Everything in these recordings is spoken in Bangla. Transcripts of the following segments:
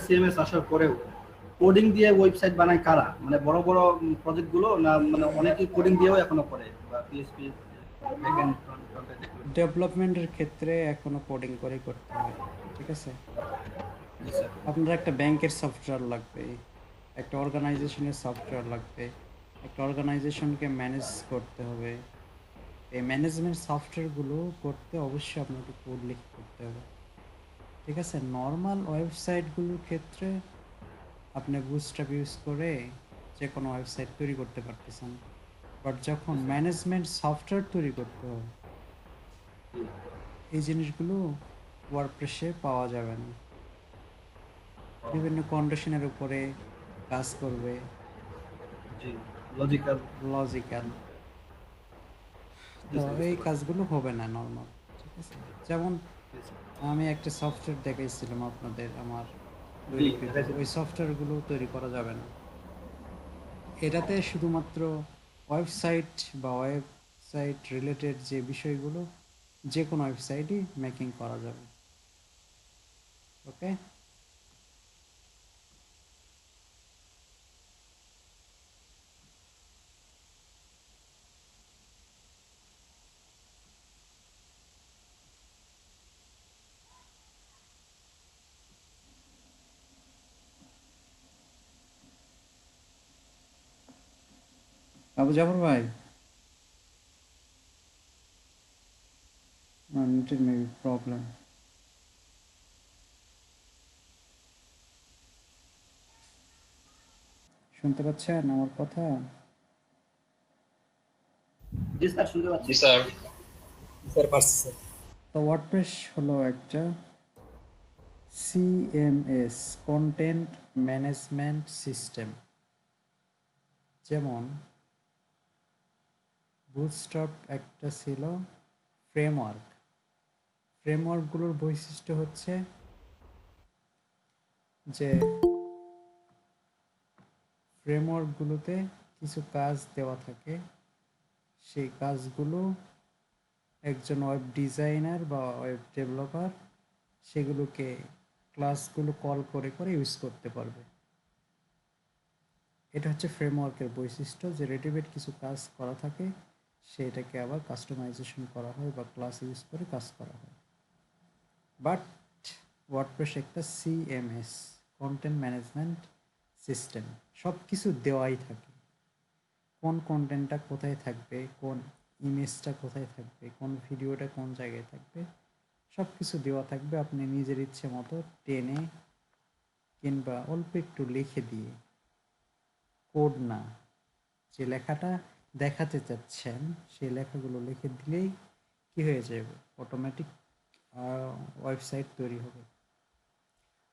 সিএমএস আসার পরেও কোডিং দিয়ে ওয়েবসাইট বানায় কারা? মানে বড় বড় প্রজেক্ট গুলো, না মানে অনেকেই কোডিং দিয়েও এখনো করে, বা পিএইচপি ব্যাকএন্ড ফ্রন্ট এন্ড এগুলো? ডেভেলপমেন্টের ক্ষেত্রে এখনো কোডিং করেই করতে হয়, ঠিক আছে? জি স্যার। আপনার একটা ব্যাংকের সফটওয়্যার লাগবে, একটা অর্গানাইজেশনের সফটওয়্যার লাগবে, একটা অর্গানাইজেশনকে ম্যানেজ করতে হবে। এই ম্যানেজমেন্ট সফটওয়্যারগুলো করতে অবশ্যই আপনাকে কোড লিখে করতে হবে, ঠিক আছে? নর্মাল ওয়েবসাইটগুলোর ক্ষেত্রে আপনি বুটস্ট্র্যাপ ইউজ করে যে কোনো ওয়েবসাইট তৈরি করতে পারতেছেন, বাট যখন ম্যানেজমেন্ট সফটওয়্যার তৈরি করতে হবে এই জিনিসগুলো ওয়ার্ডপ্রেসে পাওয়া যাবে না। বিভিন্ন কন্ডিশনের উপরে কাজ করবে, জি, লজিক্যাল। লজিক্যাল। জি তো স্যার, বুঝতে এই পারছি। কাজগুলো হবে না নর্মাল, ঠিক আছে? যেমন আমি একটা সফটওয়্যার দেখাইছিলাম আপনাদের আমার জি, তৈরিকৃত, ওই সফটওয়্যারগুলো তৈরি করা যাবে না। এটাতে শুধুমাত্র ওয়েবসাইট বা ওয়েবসাইট রিলেটেড যে বিষয়গুলো যে কোনো ওয়েবসাইটই মেকিং করা যাবে, ওকে? আবু জাফর ভাই, নেটের মেবি প্রবলেম। শুনতে পাচ্ছেন আমার কথা? জি স্যার, শুনতে পাচ্ছি। জি স্যার। স্যার পারছি স্যার। তো ওয়ার্ডপ্রেস হলো একটা সিএমএস, কন্টেন্ট ম্যানেজমেন্ট সিস্টেম। যেমন বুটস্ট্র্যাপ একটা ছিল ফ্রেমওয়ার্ক। ফ্রেমওয়ার্কগুলোর বৈশিষ্ট্য হচ্ছে যে ফ্রেমওয়ার্কগুলোতে কিছু কাজ দেওয়া থাকে, সেই কাজগুলো একজন ওয়েব ডিজাইনার বা ওয়েব ডেভেলপার সেগুলোকে ক্লাসগুলো কল করে করে ইউজ করতে পারবে। এটা হচ্ছে ফ্রেমওয়ার্কের বৈশিষ্ট্য, যে রেডিমেড কিছু কাজ করা থাকে সেটাকে আবার কাস্টমাইজেশন করা হয় বা ক্লাস ইউজ করে কাজ করা হয়। বাট ওয়ার্ডপ্রেস একটা সিএমএস, কন্টেন্ট ম্যানেজমেন্ট সিস্টেম। সব কিছু দেওয়াই থাকে, কোন কন্টেন্টটা কোথায় থাকবে, কোন ইমেজটা কোথায় থাকবে, কোন ভিডিওটা কোন জায়গায় থাকবে, সব কিছু দেওয়া থাকবে। আপনি নিজের ইচ্ছে মতো টেনে কিংবা অল্প একটু লিখে দিয়ে, কোড না, যে লেখাটা দেখাতে চাচ্ছেন সেই লেখাগুলো লিখে দিলেই কি হয়ে যাবে, অটোমেটিক ওয়েবসাইট তৈরি হবে।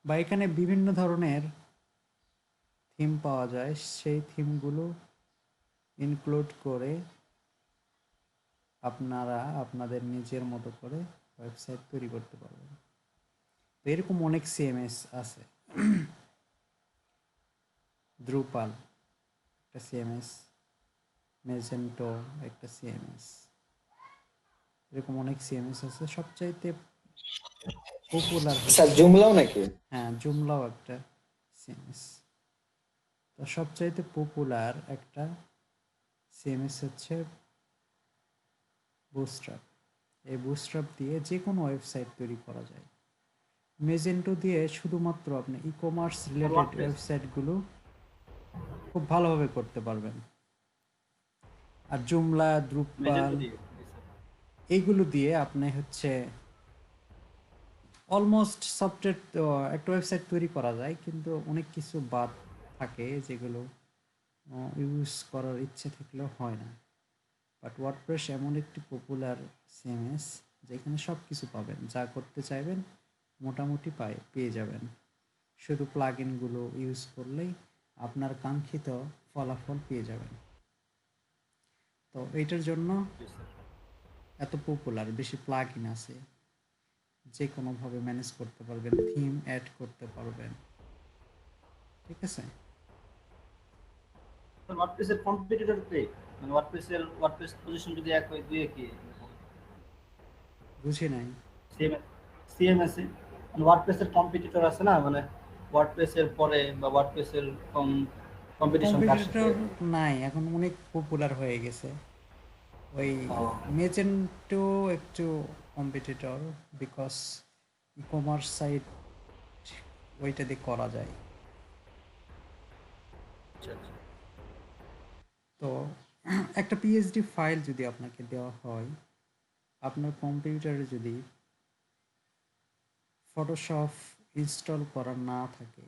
বা এখানে বিভিন্ন ধরনের থিম পাওয়া যায়, সেই থিমগুলো ইনক্লুড করে আপনারা আপনাদের নিজের মতো করে ওয়েবসাইট তৈরি করতে পারবেন। তো এরকম অনেক সিএমএস আছে। দ্রুপাল একটা সিএমএস, মেজেন্টো একটা সিএমএস, এরকম অনেক সিএমএস আছে। সবচাইতে পপুলার স্যার হচ্ছে, জুমলাও নাকি? হ্যাঁ, জুমলাও একটা সিএমএস। তো সবচাইতে পপুলার একটা সিএমএস হচ্ছে বুটস্ট্র্যাপ। এই বুটস্ট্র্যাপ দিয়ে যে কোনো ওয়েবসাইট তৈরি করা যায়। মেজেন্টো দিয়ে শুধুমাত্র আপনি ই কমার্স রিলেটেড ওয়ার্ডপ্রেস। ওয়েবসাইটগুলো খুব ভালোভাবে করতে পারবেন। আর জুমলা, দ্রুপাল মেজেন্টো দিয়ে। জি স্যার। এইগুলো দিয়ে আপনি হচ্ছে অলমোস্ট সফটওয়্যার, একটা ওয়েবসাইট তৈরি করা যায়, কিন্তু অনেক কিছু বাদ থাকে যেগুলো ইউজ করার ইচ্ছে থাকলেও হয় না। বাট ওয়ার্ডপ্রেস এমন একটি পপুলার সিএমএস যেখানে সব কিছু পাবেন, যা করতে চাইবেন মোটামুটি পেয়ে যাবেন। শুধু প্লাগইনগুলো ইউজ করলেই আপনার কাঙ্ক্ষিত ফলাফল পেয়ে যাবেন। তো এইটার জন্য জি স্যার। এত পপুলার, বেশি প্লাগইন আছে, যে কোনোভাবে ম্যানেজ করতে পারবেন, থিম অ্যাড করতে পারবেন, ঠিক আছে? ওয়ার্ডপ্রেসের কম্পিটিটর কে? মানে ওয়ার্ডপ্রেস পজিশন যদি এক হয়, দুই কি? বুঝি নাই। সিএমএস এ ওয়ার্ডপ্রেসের কম্পিটিটর আছে না, মানে ওয়ার্ডপ্রেসের পরে বা ওয়ার্ডপ্রেসের কম্পিটিশন কার সাথে? কম্পিটিটর নাই, এখন অনেক পপুলার হয়ে গেছে। ওই মেজেন্টো একটু competitor, because e commerce site ওইটা দিয়ে করা যায়। আচ্ছা আচ্ছা। তো একটা পিএইচডি ফাইল যদি আপনাকে দেওয়া হয়, আপনার কম্পিউটারে যদি ফটোশপ ইনস্টল করা না থাকে,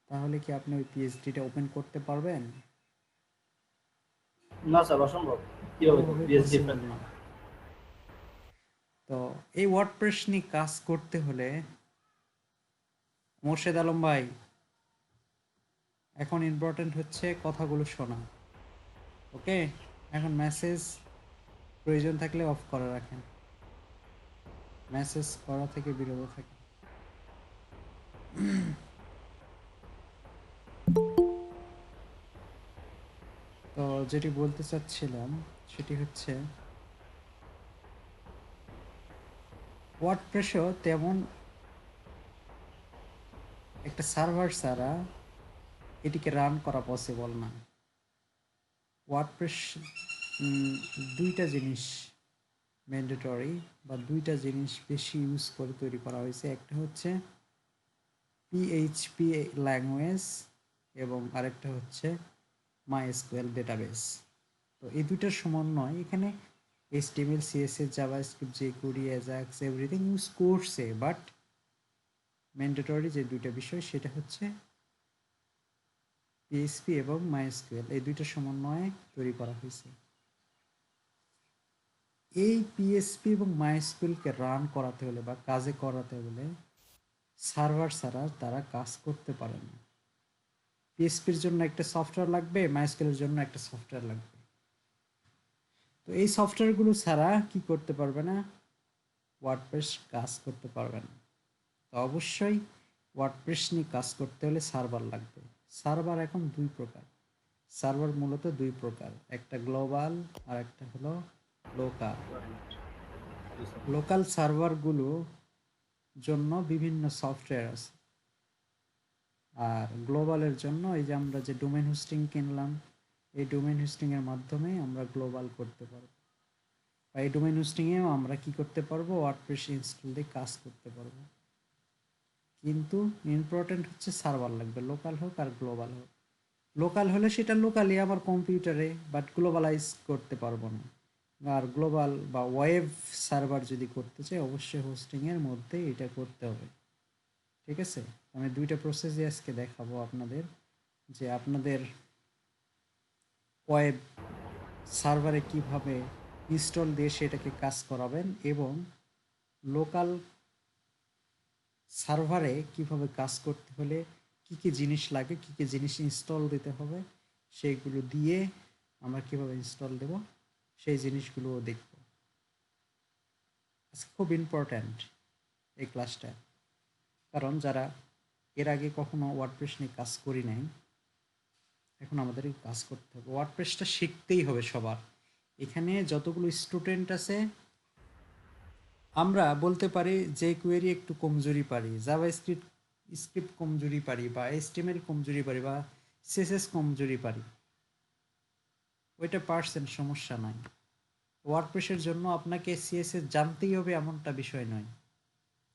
তাহলে কি আপনি ওই পিএইচডিটা ওপেন করতে পারবেন? না স্যার, অসম্ভব। কিভাবে কোনোভাবেই পিএইচডি পসিবল ফাইল? না। তো এই ওয়ার্ডপ্রেস নিয়ে কাজ করতে হলে, মোর্শেদ আলম ভাই, এখন ইম্পর্টেন্ট হচ্ছে কথাগুলো শোনা। ওকে, এখন মেসেজ প্রয়োজন থাকলে অফ করে রাখেন, মেসেজ করা থেকে বিরত থাকেন। তো যেটি বলতে চাচ্ছিলাম সেটি হচ্ছে, ওয়ার্ডপ্রেসও তেমন একটা সার্ভার ছাড়া এটিকে রান করা পসিবল না। ওয়ার্ডপ্রেস দুইটা জিনিস ম্যান্ডেটরি, বা দুইটা জিনিস বেশি ইউজ করে তৈরি করা হয়েছে। একটা হচ্ছে পিএইচপি ল্যাঙ্গুয়েজ, এবং আরেকটা হচ্ছে মাইএসকিউএল ডেটাবেস। তো এই দুইটার সমন্বয় এখানে HTML, CSS, JavaScript, jQuery, Ajax everything use করছে, বাট ম্যান্ডেটরি যে দুইটা বিষয় সেটা হচ্ছে পিএইচপি এবং মাইএসকিউএল, এই দুইটার সমন্বয়ে তৈরি করা হয়েছে। এই পিএইচপি এবং মাইএসকিউএলকে রান করাতে হলে বা কাজে করাতে হলে সার্ভার ছাড়া তারা কাজ করতে পারে না। পিএইচপির জন্য একটা সফটওয়্যার লাগবে, মাইএসকিউএলের জন্য একটা সফটওয়্যার লাগবে। তো এই সফটওয়্যারগুলো ছাড়া কি করতে পারবে না? ওয়ার্ডপ্রেস কাজ করতে পারবে না। তো অবশ্যই ওয়ার্ডপ্রেস নিয়ে কাজ করতে হলে সার্ভার লাগবে। সার্ভার এখন দুই প্রকার, সার্ভার মূলত দুই প্রকার, একটা গ্লোবাল আর একটা হলো লোকাল। লোকাল সার্ভারগুলো জন্য বিভিন্ন সফটওয়্যার আছে, আর গ্লোবালের জন্য এই যে আমরা যে ডোমেন হোস্টিং কিনলাম, এই ডোমেন হোস্টিংয়ের মাধ্যমে আমরা গ্লোবাল করতে পারবো, বা এই ডোমেন হোস্টিংয়েও আমরা কি করতে পারবো? ওয়ার্ডপ্রেস ইনস্টল দিয়ে কাজ করতে পারবো। কিন্তু ইম্পর্টেন্ট হচ্ছে সার্ভার লাগবে, লোকাল হোক আর গ্লোবাল হোক। লোকাল হলে সেটা লোকালি আমার কম্পিউটারে, বাট গ্লোবালাইজ করতে পারবো না। আর গ্লোবাল বা ওয়েব সার্ভার যদি করতে চাই, অবশ্যই হোস্টিংয়ের মধ্যে এটা করতে হবে। ঠিক আছে, আমি দুইটা প্রসেসই আজকে দেখাবো আপনাদের, যে আপনাদের ওয়েব সার্ভারে কিভাবে ইনস্টল দিয়ে সেটাকে কাজ করাবেন, এবং লোকাল সার্ভারে কিভাবে কাজ করতে হলে কি কি জিনিস লাগে, কি কি জিনিস ইনস্টল দিতে হবে, সেইগুলো দিয়ে আমরা কিভাবে ইনস্টল দেব সেই জিনিসগুলোও দেখব। আজকে খুব ইম্পর্ট্যান্ট এই ক্লাসটা, কারণ যারা এর আগে কখনো ওয়ার্ডপ্রেস নিয়ে কাজ করি নাই, এখন আমাদের কাজ করতে হবে। ওয়ার্ডপ্রেসটা শিখতেই হবে সবার। এখানে যতগুলো স্টুডেন্ট আছে, আমরা বলতে পারি যে কোয়েরি একটু কমজোরি পারি, জাভা স্ক্রিপ্ট কমজোরি পারি, বা এইচটিএমএল কমজোরি পারি, বা সিএসএস কমজোরি পারি, ওইটা পার্সেন্ট সমস্যা নাই। ওয়ার্ডপ্রেসের জন্য আপনাকে সিএসএস জানতেই হবে এমনটা বিষয় নয়,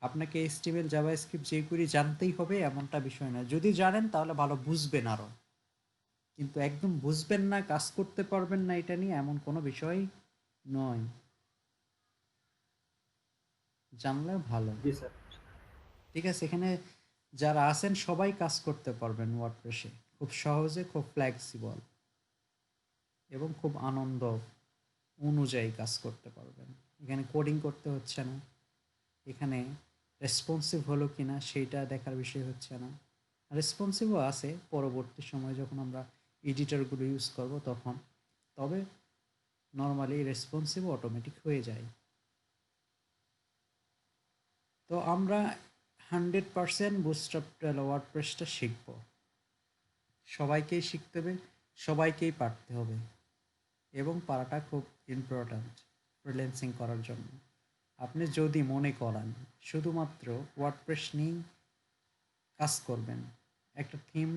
আপনাকে এইচটিএমএল, জাভা স্ক্রিপ্ট, যে কোয়েরি জানতেই হবে এমনটা বিষয় নয়। যদি জানেন তাহলে ভালো বুঝবেন আরও, কিন্তু একদম বুঝবেন না, কাজ করতে পারবেন না এটা নিয়ে এমন কোনো বিষয় নয়, জানলে ভালো। জি স্যার। ঠিক আছে, এখানে যারা আছেন সবাই কাজ করতে পারবেন ওয়ার্ডপ্রেসে, খুব সহজে, খুব ফ্লেক্সিবল এবং খুব আনন্দ অনুযায়ী কাজ করতে পারবেন। এখানে কোডিং করতে হচ্ছে না, এখানে রেসপন্সিভ হলো কি না সেইটা দেখার বিষয় হচ্ছে না। রেসপন্সিভও আছে পরবর্তী সময়ে যখন আমরা এডিটরগুলো ইউজ করব তখন, তবে নর্মালি রেসপন্সিভ অটোমেটিক হয়ে যায়। তো আমরা 100% বুটস্ট্র্যাপ ওয়ার্ডপ্রেসটা শিখব, সবাইকেই শিখতে হবে, সবাইকেই পারতে হবে, এবং পারাটা খুব ইম্পর্ট্যান্ট ফ্রিল্যান্সিং করার জন্য। আপনি যদি মনে করেন শুধুমাত্র ওয়ার্ডপ্রেস নিয়েই কাজ করবেন। একটা থিম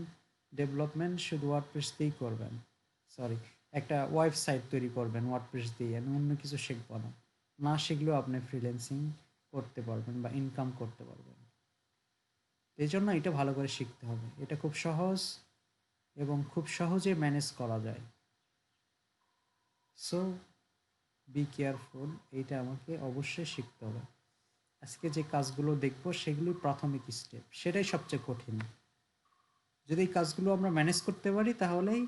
ডেভেলপমেন্ট শুধু ওয়ার্ডপ্রেস দিয়েই করবেন, সরি, একটা ওয়েবসাইট তৈরি করবেন ওয়ার্ডপ্রেস দিয়ে, আমি অন্য কিছু শিখবো না। না শিখলেও আপনি ফ্রিল্যান্সিং করতে পারবেন বা ইনকাম করতে পারবেন। এই জন্য এটা ভালো করে শিখতে হবে। এটা খুব সহজ এবং খুব সহজে ম্যানেজ করা যায়। সো বি কেয়ারফুল, এইটা আমাকে অবশ্যই শিখতে হবে। আজকে যে কাজগুলো দেখব সেগুলি প্রাথমিক স্টেপ, সেটাই সবচেয়ে কঠিন। যদি এই কাজগুলো আমরা ম্যানেজ করতে পারি তাহলেই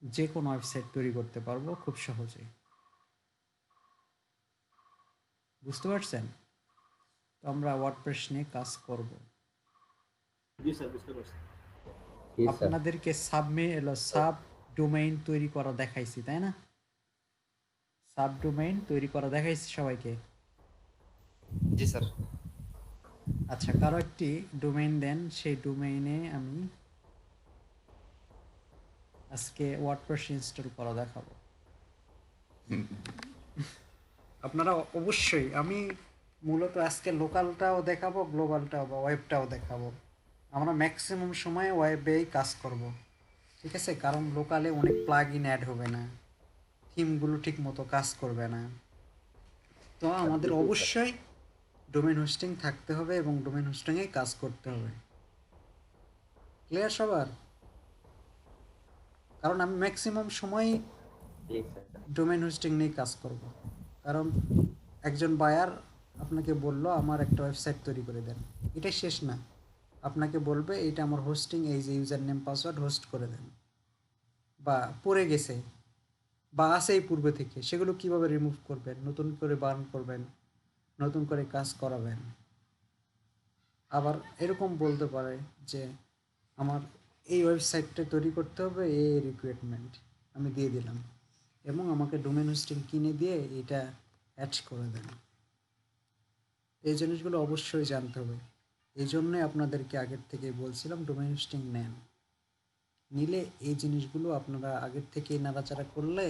যে কোনো ওয়েবসাইট তৈরি করতে পারবো খুব সহজেই। বুঝতে পারছেন? তো আমরা ওয়ার্ডপ্রেস নিয়ে কাজ করব। জি স্যার, বুঝতে পারছি। জি স্যার। আপনাদেরকে সাব ডোমেইন তৈরি করা দেখাইছি, তাই না? সাব ডোমেইন তৈরি করা দেখাইছি সবাইকে। জি স্যার। আচ্ছা, কারো একটি ডোমেইন দেন, সেই ডোমেইনে আমি আজকে ওয়ার্ডপ্রেস ইনস্টল করা দেখাবো। আপনারা অবশ্যই, আমি মূলত আজকে লোকালটাও দেখাবো, গ্লোবালটাও বা ওয়েবটাও দেখাবো। আমরা ম্যাক্সিমাম সময় ওয়েবেই কাজ করব, ঠিক আছে? কারণ লোকালে অনেক প্লাগ ইন অ্যাড হবে না, থিমগুলো ঠিক মতো কাজ করবে না। তো আমাদের অবশ্যই ডোমেন হোস্টিং থাকতে হবে এবং ডোমেন হোস্টিংয়ে কাজ করতে হবে। ক্লিয়ার সবার? কারণ আমি ম্যাক্সিমাম সময় জি স্যার। ডোমেন হোস্টিং নিয়ে কাজ করব। কারণ একজন বায়ার আপনাকে বলল আমার একটা ওয়েবসাইট তৈরি করে দেন, এটাই শেষ না। আপনাকে বলবে এটা আমার হোস্টিং, এই যে ইউজার নেম পাসওয়ার্ড হোস্ট করে দেন, বা পড়ে গেছে বা আছে এই পূর্বে থেকে, সেগুলো কিভাবে রিমুভ করবেন, নতুন করে বার্ন করবেন, নতুন করে কাজ করাবেন। আবার এরকম বলতে পারে যে আমার এই ওয়েবসাইটটা তৈরি করতে হবে, এই রিকোয়ারমেন্ট আমি দিয়ে দিলাম, এবং আমাকে ডোমেন হোস্টিং কিনে দিয়ে এটা অ্যাড করে দেন। এই জিনিসগুলো অবশ্যই জানতে হবে। এই জন্যই আপনাদেরকে আগের থেকে বলছিলাম ডোমেন হোস্টিং নেন। নিলে এই জিনিসগুলো আপনারা আগের থেকে নাড়াচাড়া করলে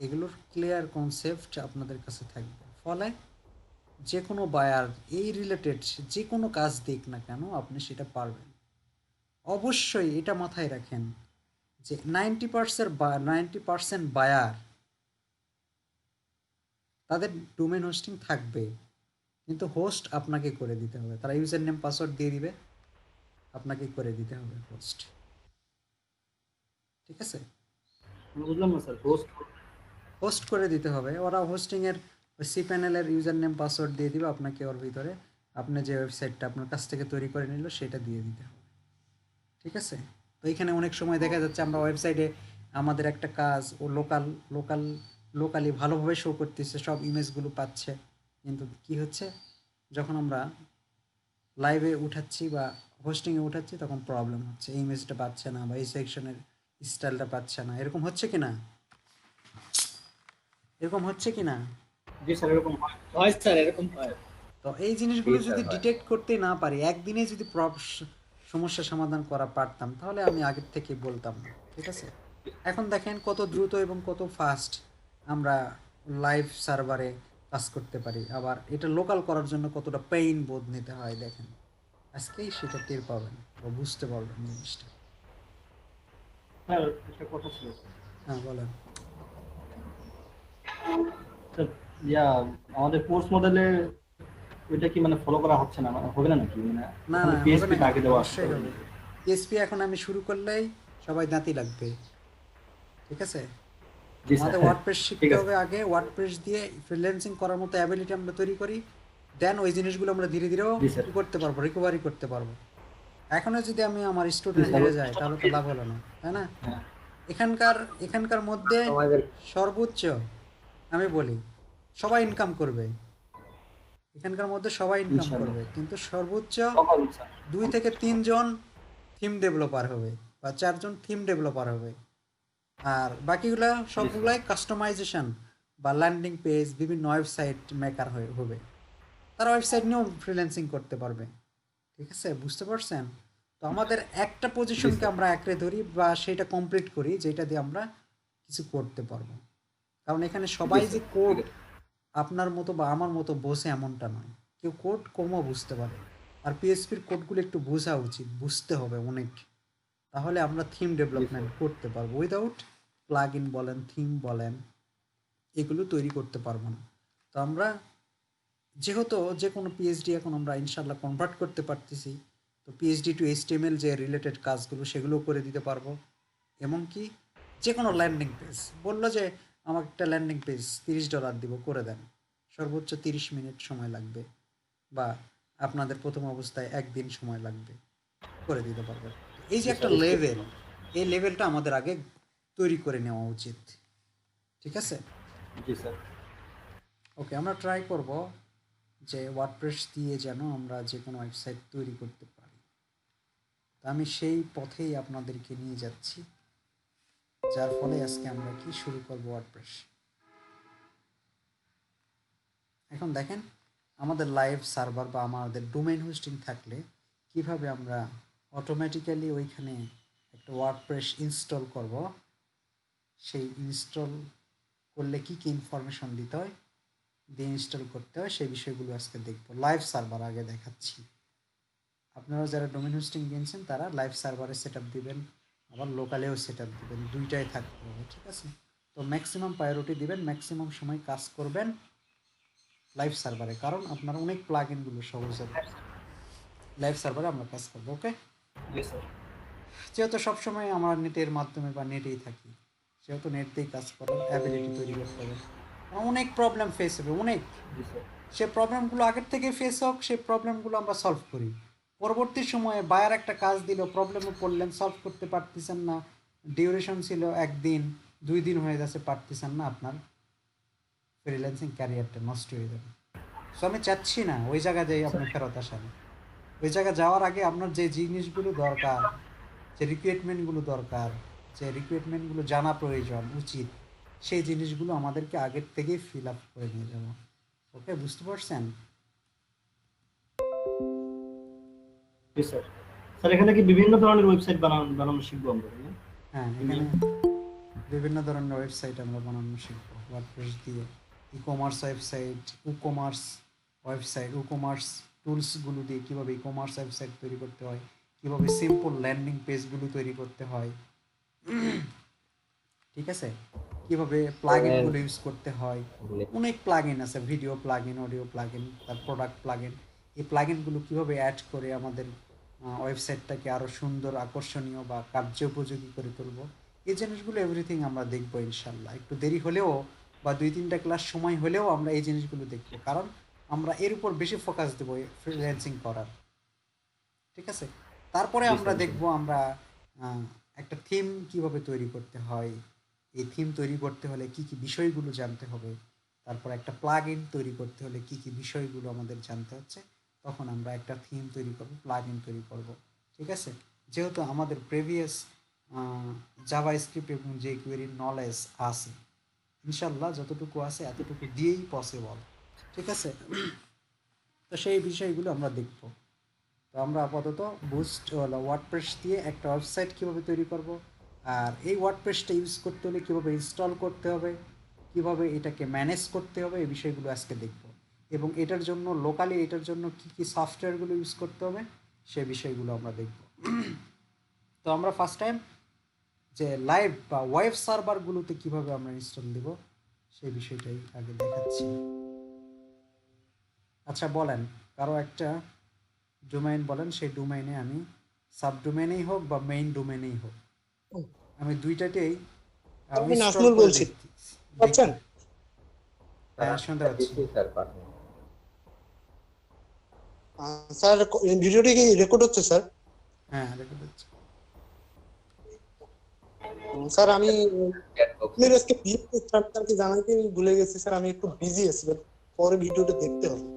এগুলোর ক্লিয়ার কনসেপ্ট আপনাদের কাছে থাকবে। ফলে যে কোনো বায়ার এই রিলেটেড যে কোনো কাজ দিক না কেন আপনি সেটা পারবেন। অবশ্যই এটা মাথায় রাখেন যে 90% বায়ার তাদের ডোমেন হোস্টিং থাকবে, কিন্তু হোস্ট আপনাকে করে দিতে হবে। তারা ইউজার নেম পাসওয়ার্ড দিয়ে দিবে, আপনাকে করে দিতে হবে হোস্ট। ঠিক আছে? বুঝলাম না স্যার, হোস্ট করে দিতে হবে। ওরা হোস্টিংয়ের সি প্যানেলের ইউজার নেম পাসওয়ার্ড দিয়ে দিবে আপনাকে, ওর ভিতরে আপনি যে ওয়েবসাইটটা আপনার কাছ থেকে তৈরি করে নিল সেটা দিয়ে দিতে হবে। ঠিক আছে? তো এখানে অনেক সময় দেখা যাচ্ছে আমরা ওয়েবসাইটে আমাদের একটা কাজ ও লোকালি ভালোভাবে শো করতেছে, সব ইমেজগুলো পাচ্ছে, কিন্তু কি হচ্ছে যখন আমরা লাইভে উঠাচ্ছি বা হোস্টিংয়ে উঠাচ্ছি তখন প্রবলেম হচ্ছে, এই ইমেজটা পাচ্ছে না বা এই সেকশনের স্টাইলটা পাচ্ছে না। এরকম হচ্ছে কি না? এরকম হচ্ছে কি না? জি স্যার, এরকম হয়। হয় স্যার, এরকম হয়। তো এই জিনিসগুলো জি স্যার, যদি হয়। ডিটেক্ট করতে না পারি, একদিনে যদি সমস্যা সমাধান করা পারতাম তাহলে আমি আগের থেকে বলতাম না। ঠিক আছে? এখন দেখেন কত দ্রুত এবং কত ফাস্ট আমরা লাইভ সার্ভারে কাজ করতে পারি। আবার এটা লোকাল করার জন্য কতটা পেইন বোধ নিতে হয় দেখেন। আজকেই সেটা টের পাবেন বা বুঝতে পারবেন জিনিসটা। স্যার একটা কথা ছিল হ্যাঁ, বলেন। স্যার, ইয়া আমাদের কোর্স মডেলে ওইটা কি মানে ফলো করা হচ্ছে না, মানে হবে না নাকি? মানে না ওখানে না, হবে পিএইচপি না টা কেন? আগে দেওয়া আছে। অবশ্যই হবে। পিএসপি এখন আমি শুরু করলেই সবাই দাঁতি লাগবে। ঠিক আছে? জি স্যার, আমাদের হ্যাঁ, ওয়ার্ডপ্রেস ঠিক শিখতে আছে। হবে আগে। ওয়ার্ডপ্রেস দিয়ে ফ্রিল্যান্সিং করার মতো অ্যাবিলিটি আমরা তৈরি করি, দেন ওই জিনিসগুলো আমরা ধীরে ধীরেও জি স্যার। কি করতে পারবো, রিকভারি করতে পারবো। এখনও যদি আমি আমার জি স্টুডেন্ট স্যার, হেরে ওই যায় তাহলে তো লাভ হলো না, তাই না? হ্যাঁ, এখানকার এখানকার মধ্যে আমাদের সর্বোচ্চ আমি বলি সবাই ইনকাম করবে, এখানকার মধ্যে সবাই ইনকাম ইনশাআল্লাহ। করবে, কিন্তু সর্বোচ্চ সকল স্যার। 2 থেকে 3 জন থিম ডেভেলপার হবে বা 4 জন থিম ডেভেলপার হবে। আর বাকিগুলা জি স্যার। সবগুলাই কাস্টমাইজেশন বা ল্যান্ডিং পেজ, বিভিন্ন ওয়েবসাইট মেকার হবে। তারা ওয়েবসাইট নিয়েও ফ্রিল্যান্সিং করতে পারবে। ঠিক আছে? বুঝতে পারছেন? তো আমাদের একটা জি পজিশনকে স্যার। আমরা আঁকড়ে ধরি বা সেটা কমপ্লিট করি যেটা দিয়ে আমরা কিছু করতে পারবো। কারণ এখানে জি সবাই যে স্যার, কোড ঠিক আছে। আপনার মতো বা আমার মতো বসে এমনটা নয়, কেউ কোড কমও বুঝতে পারে। আর পিএইচপির কোডগুলো একটু বোঝা উচিত, বুঝতে হবে অনেক, তাহলে আমরা থিম ডেভেলপমেন্ট করতে পারবো। উইদাউট প্লাগ ইন বলেন, থিম বলেন, এগুলো তৈরি করতে পারবো না। তো আমরা যেহেতু যে কোনো পিএইচডি এখন আমরা ইনশাল্লাহ কনভার্ট করতে পারতেছি, তো পিএইচডি টু এইচটিএমএল যে রিলেটেড কাজগুলো সেগুলো করে দিতে পারবো। এমনকি যে কোনো ল্যান্ডিং পেজ বললো যে আমাকে একটা ল্যান্ডিং পেজ $30 দিব, করে দেন, সর্বোচ্চ 30 মিনিট সময় লাগবে, বা আপনাদের প্রথম অবস্থায় 1 দিন সময় লাগবে, করে দিতে পারবো। এই যে জি একটা স্যার। লেভেল, এই লেভেলটা আমাদের আগে তৈরি করে নেওয়া উচিত। ঠিক আছে, জি স্যার। ওকে, আমরা ট্রাই করব যে ওয়ার্ডপ্রেস দিয়ে যেন আমরা যে কোনো ওয়েবসাইট তৈরি করতে পারি। তা আমি সেই পথেই আপনাদেরকে নিয়ে যাচ্ছি, যার ফলে আজকে আমরা কি শুরু করব ওয়ার্ডপ্রেস। এখন দেখেন আমাদের লাইভ সার্ভার বা আমাদের ডোমেইন হোস্টিং থাকলে কিভাবে আমরা অটোমেটিক্যালি ওইখানে একটা ওয়ার্ডপ্রেস ইনস্টল করব, সেই ইনস্টল করলে কি কি ইনফরমেশন দিতে হয়, দিয়ে ইনস্টল করতে হয়, সেই বিষয়গুলো আজকে দেখব। লাইভ সার্ভার আগে দেখাচ্ছি। আপনারা যারা ডোমেইন হোস্টিং কিনছেন তারা লাইভ সার্ভারে সেট আপ দিবেন, আবার লোকালেও সেট আপ দিবেন, দুইটাই থাকতে হবে। ঠিক আছে, তো ম্যাক্সিমাম প্রায়োরিটি দিবেন, ম্যাক্সিমাম সময় কাজ করবেন লাইভ সার্ভারে, কারণ আপনার অনেক প্লাগ ইনগুলো সহজ হবে। লাইভ সার্ভারে আমরা কাজ করবো। ওকে, জি স্যার। যেহেতু সবসময় আমরা নেটের মাধ্যমে বা নেটেই থাকি, সেহেতু নেট দিয়েই কাজ করার অ্যাবিলিটি তৈরি করতে হবে। অনেক প্রবলেম ফেস হবে, অনেক, জি স্যার। সে প্রবলেমগুলো আগের থেকে ফেস হোক, সেই প্রবলেমগুলো আমরা সলভ করি। পরবর্তী সময়ে বায়ার একটা কাজ দিল, প্রবলেমে পড়লেন, সলভ করতে পারতেছেন না, ডিউরেশন ছিল 1 দিন 2 দিন হয়ে যাচ্ছে, পারতেছেন না, আপনার ফ্রিল্যান্সিং ক্যারিয়ারটা নষ্ট হয়ে যাবে। সো আমি চাচ্ছি না ওই জায়গায় যাই আপনি ফেরত আসেন। ওই জায়গায় যাওয়ার আগে আপনার যে জিনিসগুলো দরকার, যে রিক্রুটমেন্টগুলো দরকার, যে রিক্রুটমেন্টগুলো জানা প্রয়োজন উচিত, সেই জিনিসগুলো আমাদেরকে আগের থেকেই ফিল আপ করে নিয়ে যাবো। ওকে, বুঝতে পারছেন? জি স্যার। স্যার এখানে কি বিভিন্ন ধরনের ওয়েবসাইট বানানো শিখবো আমরা, তাই না? হ্যাঁ, এখানে বিভিন্ন ধরনের ওয়েবসাইট আমরা বানানো শিখবো ওয়ার্ডপ্রেস দিয়ে। E-commerce website, e-commerce টুলসগুলো দিয়ে কীভাবে ই কমার্স ওয়েবসাইট তৈরি করতে হয়, কীভাবে সিম্পল ল্যান্ডিং পেজগুলো তৈরি করতে হয়, ঠিক আছে, কীভাবে প্লাগইনগুলো ইউজ করতে হয়। অনেক প্লাগইন আছে, ভিডিও প্লাগইন, অডিও প্লাগইন, তার প্রোডাক্ট প্লাগইন। এই প্লাগইনগুলো কীভাবে অ্যাড করে আমাদের ওয়েবসাইটটাকে আরও সুন্দর, আকর্ষণীয় বা কার্যোপযোগী করে তুলব, এই জিনিসগুলো এভরিথিং আমরা দেখবো ইনশাল্লাহ। একটু দেরি হলেও বা 2-3টা ক্লাস সময় হলেও আমরা এই জিনিসগুলো দেখবো, কারণ আমরা এর উপর বেশি ফোকাস দেবো ফ্রিল্যান্সিং করার। ঠিক আছে, তারপরে আমরা দেখবো আমরা একটা থিম কিভাবে তৈরি করতে হয়, এই থিম তৈরি করতে হলে কি কি বিষয়গুলো জানতে হবে, তারপর একটা প্লাগ ইন তৈরি করতে হলে কি কি বিষয়গুলো আমাদের জানতে হচ্ছে, তখন আমরা একটা থিম তৈরি করব, প্লাগ ইন তৈরি করব। ঠিক আছে, যেহেতু আমাদের প্রিভিয়াস জাভা স্ক্রিপ্ট এবং jQuery নলেজ আছে, ইনশাল্লাহ যতটুকু আছে এতটুকু দিয়েই পসিবল। ঠিক আছে, তো সেই বিষয়গুলো আমরা দেখব। তো আমরা আপাতত বুস্ট ওয়ার্ডপ্রেস দিয়ে একটা ওয়েবসাইট কীভাবে তৈরি করব, আর এই ওয়ার্ডপ্রেসটা ইউজ করতে হলে কীভাবে ইনস্টল করতে হবে, কীভাবে এটাকে ম্যানেজ করতে হবে, এই বিষয়গুলো আজকে দেখব। এবং এটার জন্য লোকালি এটার জন্য কী কী সফটওয়্যারগুলো ইউজ করতে হবে, সে বিষয়গুলো আমরা দেখব। তো আমরা ফার্স্ট টাইম যে লাইভ বা ওয়েব সার্ভারগুলোতে কীভাবে আমরা ইনস্টল দেব, সেই বিষয়টাই আগে দেখাচ্ছি। আচ্ছা বলেন, কারো একটা ডোমেইন বলেন, সেই ডোমেইনে আমি সাবডোমেইনেই হোক বা মেইন ডোমেইনেই হোক, আমি দুইটাতেই আমি ইনস্টল নাজমুল করে বলছি। পাচ্ছেন? হ্যাঁ, শুনতে পাচ্ছি। স্যার পাঠান। স্যার ভিডিওটি কি রেকর্ড হচ্ছে স্যার? হ্যাঁ, রেকর্ড হচ্ছে। স্যার আমি চ্যাট বক্সে আপনার আজকে ভিডিও স্যারকে জানাইতে আমি ভুলে গেছি স্যার, আমি একটু বিজি আছি, পরে ভিডিওটা দেখতে হবে।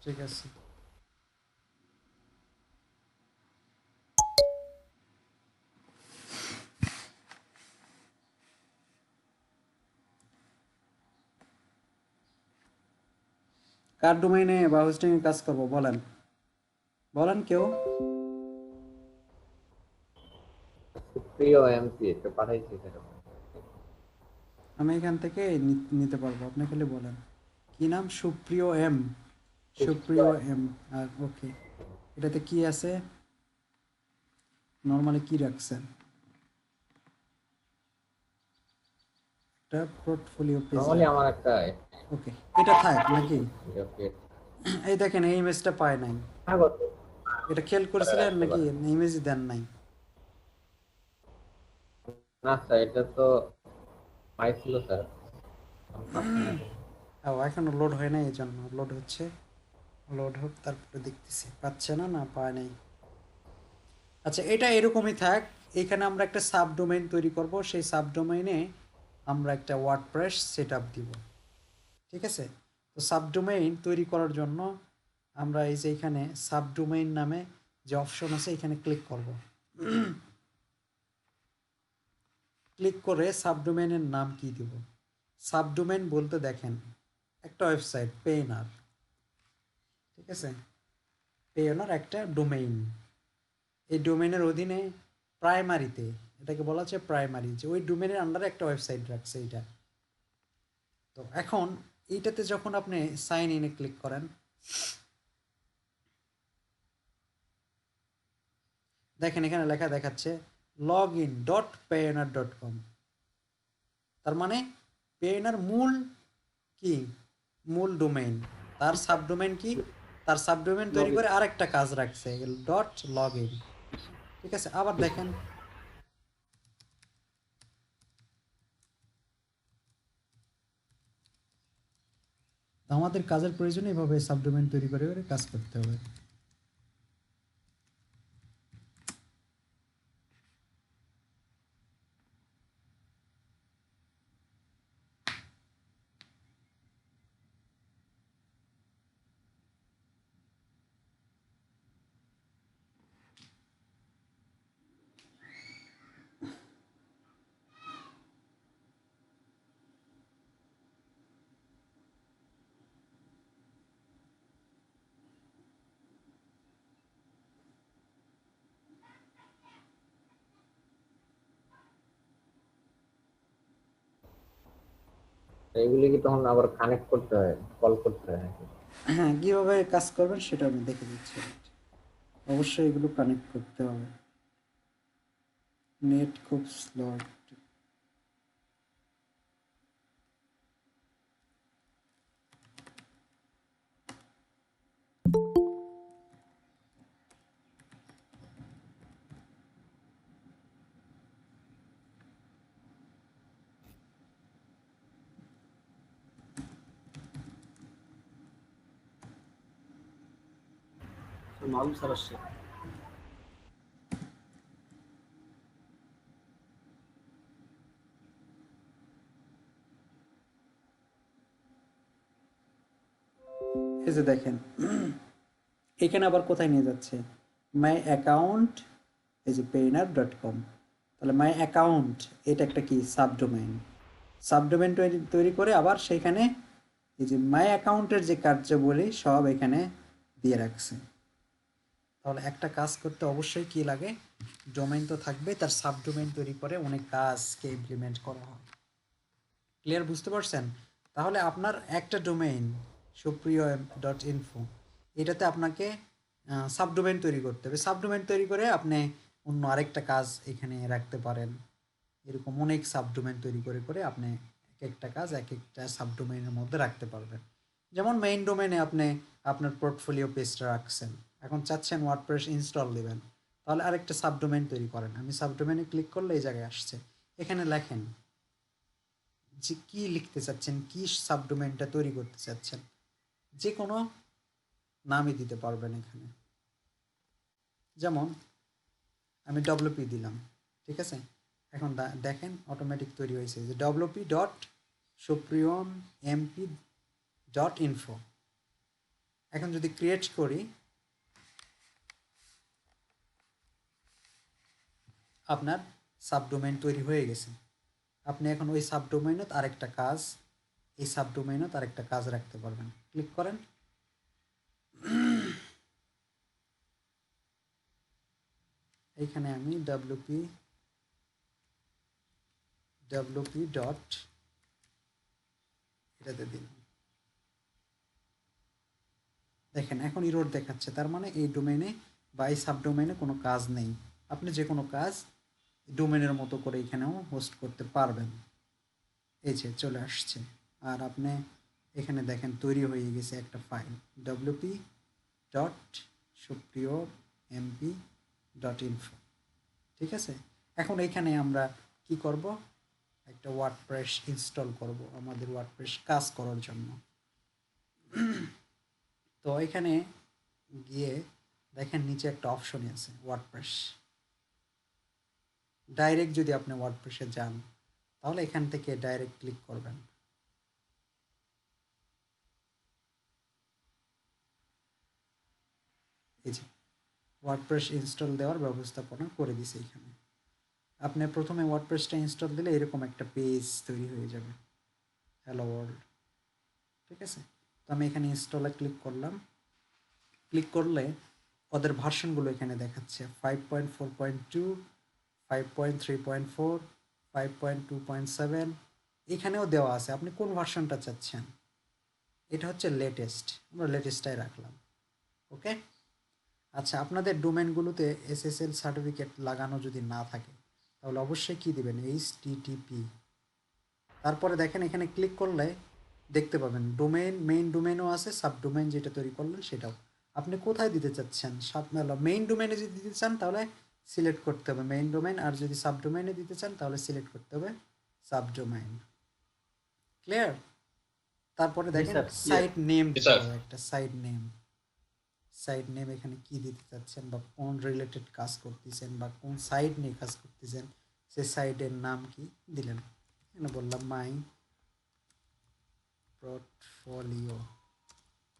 ঠিক আছে, কার ডোমেইনে বা হোস্টিং এ কাজ করব বলেন, বলেন কেউ। সুপ্রিয় এমপি তো পাঠাইছি স্যার। আমি এখান থেকে নিতে পারবো, আপনি খালি বলেন কি নাম। সুপ্রিয় এম, সুপ্রিয় এম ওকে, এটাতে কি আছে নর্মালি কি রাখছেন? এটা পোর্টফোলিও পেজ নরমালি আমার একটা ওকে, এটা থাক নাকি? ওকে এই দেখেন এই ইমেজটা পায় নাই, হ্যাঁ গত এটা খেয়াল করেছিলেন রাখতে নাকি? পারেন। ইমেজই দেন নাই। না স্যার, এটা তো পাইছিল স্যার। ও এখনো লোড হয় না, এই জন্য লোড হচ্ছে। লোড হোক তারপরে দেখতেছি পাচ্ছে না, না পায় নাই। আচ্ছা এটা এরকমই থাক। এখানে আমরা একটা সাবডোমেইন তৈরি করব, সেই সাবডোমেইনে আমরা একটা ওয়ার্ডপ্রেস সেটআপ দিব। ঠিক আছে, তো সাবডোমেইন তৈরি করার জন্য আমরা এই যে এখানে সাবডোমেইন নামে যে অপশন আছে এখানে ক্লিক করব। ক্লিক করে সাবডোমেইনের নাম কি দিব? সাবডোমেইন বলতে দেখেন একটা ওয়েবসাইট পেইনার, ঠিক আছে, পেইনার একটা ডোমেইন। এই ডোমেইনের অধীনে প্রাইমারিতে এটাকে বলা হচ্ছে প্রাইমারি, যে ওই ডোমেইনের আন্ডারে একটা ওয়েবসাইট রাখছে এইটা। তো এখন এইটাতে যখন আপনি সাইন ইনে ক্লিক করেন, দেখেন এখানে লেখা দেখাচ্ছে login.payoneer.com। তার মানে পেইনার মূল কি, মূল ডোমেইন, তার সাবডোমেইন কি, তার সাবডোমেইন তৈরি করে আরেকটা কাজ রাখছে .login। ঠিক আছে, আবার দেখেন আমাদের কাজের প্রয়োজনে এভাবে সাবডোমেইন তৈরি করে করে কাজ করতে হবে। এগুলি কি তখন আবার কানেক্ট করতে হয়, কল করতে হয় নাকি? হ্যাঁ, কীভাবে কাজ করবেন সেটা আমি দেখে দিচ্ছি। অবশ্যই এগুলো কানেক্ট করতে হবে, নেট খুব স্লো। মালুম স্যার আসছে। এই যে দেখেন এখানে আবার কোথায় নিয়ে যাচ্ছে, মাই অ্যাকাউন্ট, এই যে payoneer.com। তাহলে মাই অ্যাকাউন্ট এটা একটা কি সাবডোমেইন, সাবডোমেইন তৈরি করে আবার সেইখানে এই যে মাই অ্যাকাউন্টের যে কার্যাবলী সব এখানে দিয়ে রাখছে। তাহলে একটা কাজ করতে অবশ্যই কি লাগে, ডোমেইন তো থাকবে, তার সাবডোমেইন তৈরি করে অনেক কাজকে ইমপ্লিমেন্ট করা হয়। ক্লিয়ার, বুঝতে পারছেন? তাহলে আপনার একটা ডোমেইন supriyo.info, এটাতে আপনাকে সাবডোমেইন তৈরি করতে হবে। সাবডোমেইন তৈরি করে আপনি অন্য আরেকটা কাজ এখানে রাখতে পারেন। এরকম অনেক সাবডোমেইন তৈরি করে করে আপনি এক একটা কাজ এক একটা সাবডোমেইনের মধ্যে রাখতে পারবেন। যেমন মেইন ডোমেইনে আপনি আপনার পোর্টফোলিও পেজটা রাখছেন, এখন চাচ্ছেন ওয়ার্ডপ্রেস ইনস্টল দিবেন, তাহলে আরেকটা সাবডোমেইন তৈরি করেন। আমি সাবডোমেইনে ক্লিক করলে এই জায়গায় আসছে, এখানে লেখেন যে কি লিখতে চাচ্ছেন, কি সাবডোমেইনটা তৈরি করতে চাচ্ছেন, যে কোনো নামই দিতে পারবেন এখানে। যেমন আমি ডব্লিউপি দিলাম, ঠিক আছে, এখন দেখেন অটোমেটিক তৈরি হয়েছে যে wp.supriyomp.info। এখন যদি ক্রিয়েট করি, আপনার সাবডোমেইন তৈরি হয়ে গেছে। আপনি এখন ওই সাবডোমেইনত আরেকটা কাজ, এই সাবডোমেইনত আরেকটা কাজ রাখতে পারবেন। ক্লিক করেন, এইখানে আমি wp ডট এটাতে দিলাম, দেখেন এখন ইরোর দেখাচ্ছে, তার মানে এই ডোমেইনে বা এই সাবডোমেইনে কোনো কাজ নেই। আপনি যে কোনো কাজ ডোমেনের মতো করে এখানেও হোস্ট করতে পারবেন। এই যে চলে আসছে, আর আপনি এখানে দেখেন তৈরি হয়ে গেছে একটা ফাইল wp.supriyo.mp.info। ঠিক আছে, এখন এখানে আমরা কি করব, একটা ওয়ার্ডপ্রেস ইনস্টল করব আমাদের ওয়ার্ডপ্রেস কাজ করার জন্য। তো এখানে গিয়ে দেখেন নিচে একটা অপশন আছে ওয়ার্ডপ্রেস। ডাইরেক্ট যদি আপনি ওয়ার্ডপ্রেসে যান তাহলে এখান থেকে ডাইরেক্ট ক্লিক করবেন। এই যে ওয়ার্ডপ্রেস ইনস্টল দেওয়ার ব্যবস্থাপনা করে দিছে এখানে। আপনি প্রথমে ওয়ার্ডপ্রেসটা ইনস্টল দিলে এরকম একটা পেজ তৈরি হয়ে যাবে, হ্যালো ওয়ার্ল্ড। ঠিক আছে, তো আমি এখানে ইনস্টলে ক্লিক করলাম। ক্লিক করলে ওদের ভার্সনগুলো এখানে দেখাচ্ছে 5.4.2, 5.3.4, 5.2.7, এখানেও দেওয়া আছে আপনি কোন ভার্সনটা চাচ্ছেন। এটা হচ্ছে লেটেস্ট, আমরা লেটেস্টটাই রাখলাম। ওকে, আচ্ছা আপনাদের ডোমেনগুলোতে এসএসএল সার্টিফিকেট লাগানো যদি না থাকে তাহলে অবশ্যই কী দিবেন, HTTP। তারপরে দেখেন এখানে ক্লিক করলে দেখতে পাবেন ডোমেইন, মেইন ডোমেইনও আছে, সাব ডোমেইন যেটা তৈরি করলেন সেটাও। আপনি কোথায় দিতে চাচ্ছেন, মেইন ডোমেইনে যদি দিতে চান তাহলে সিলেক্ট করতে হবে মেইন ডোমেইন, আর যদি সাব ডোমেইনে দিতে চান তাহলে সিলেক্ট করতে হবে সাব ডোমেইন। ক্লিয়ার? তারপরে জি দেখেন স্যার, সাইট নেম জি দিতে স্যার। হবে, একটা সাইট নেম। সাইট নেম এখানে কি দিতে চাচ্ছেন বা কোন রিলেটেড কাজ করতেছেন বা কোন সাইট নিয়ে কাজ করতেছেন সেই সাইটের নাম কি দিলেন। এখানে বললাম মাই পোর্টফোলিও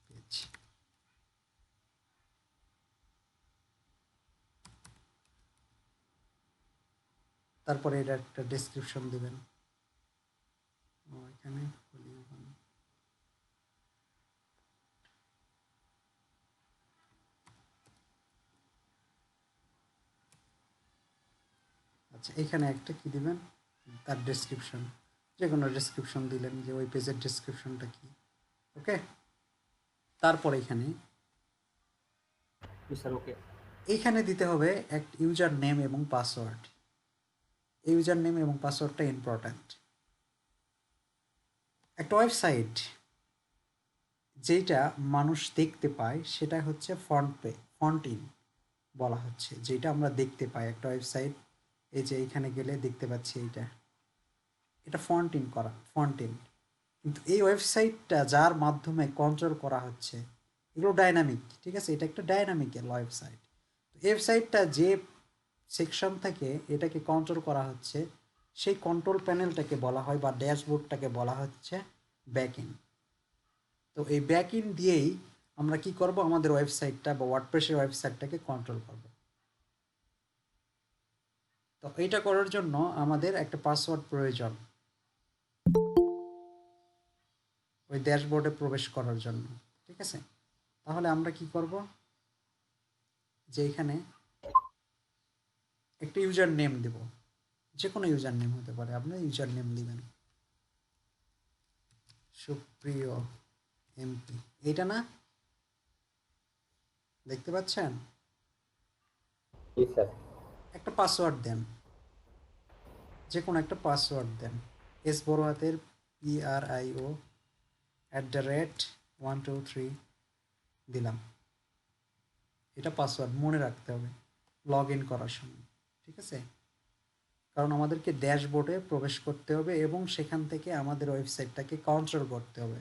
পেজ। তারপরে এটা একটা ডেসক্রিপশন দিবেন। এখানে আচ্ছা এখানে একটা কি দিবেন, তার ডেসক্রিপশন, যে কোনো ডেসক্রিপশন দিলেন যে ওই পেজের ডেসক্রিপশনটা কি। ওকে, তারপরে এখানে জি স্যার, ওকে। এইখানে দিতে হবে এক ইউজার নেম এবং পাসওয়ার্ড। ইউজার নেম এবং পাসওয়ার্ডটা ইম্পর্ট্যান্ট। একটা ওয়েবসাইট যেটা মানুষ দেখতে পায় সেটা হচ্ছে ফন্ট ইন বলা হচ্ছে, যেটা আমরা দেখতে পাই একটা ওয়েবসাইট। এই যে এইখানে গেলে দেখতে পাচ্ছি এটা ফন্ট ইন করা, ফন্ট ইন। কিন্তু এই ওয়েবসাইটটা যার মাধ্যমে কন্ট্রোল করা হচ্ছে এগুলো ডাইনামিক। ঠিক আছে, এটা একটা ডাইনামিক ওয়েবসাইট। তো ওয়েবসাইটটা যে সেকশন থেকে এটাকে কন্ট্রোল করা হচ্ছে সেই কন্ট্রোল প্যানেলটাকে বলা হয় বা ড্যাশবোর্ডটাকে বলা হচ্ছে ব্যাকএন্ড। তো এই ব্যাকএন্ড দিয়েই আমরা কি করব, আমাদের ওয়েবসাইটটা বা ওয়ার্ডপ্রেসের ওয়েবসাইটটাকে কন্ট্রোল করব। তো এইটা করার জন্য আমাদের একটা পাসওয়ার্ড প্রয়োজন ওই ড্যাশবোর্ডে প্রবেশ করার জন্য। ঠিক আছে, তাহলে আমরা কি করব, যে এখানে একটা ইউজার নেম দেব, যে কোনো ইউজার নেম হতে পারে, আপনি ইউজার নেম দিবেন সুপ্রিয় এমপি, এইটা না, দেখতে পাচ্ছেন? জি স্যার। একটা পাসওয়ার্ড দেন, যে কোনো একটা পাসওয়ার্ড দেন, এস বড় হাতের PRIO @123 দিলাম। এটা পাসওয়ার্ড মনে রাখতে হবে লগ ইন করার সময়। ঠিক আছে, কারণ আমাদেরকে ড্যাশবোর্ডে প্রবেশ করতে হবে এবং সেখান থেকে আমাদের ওয়েবসাইটটাকে কন্ট্রোল করতে হবে।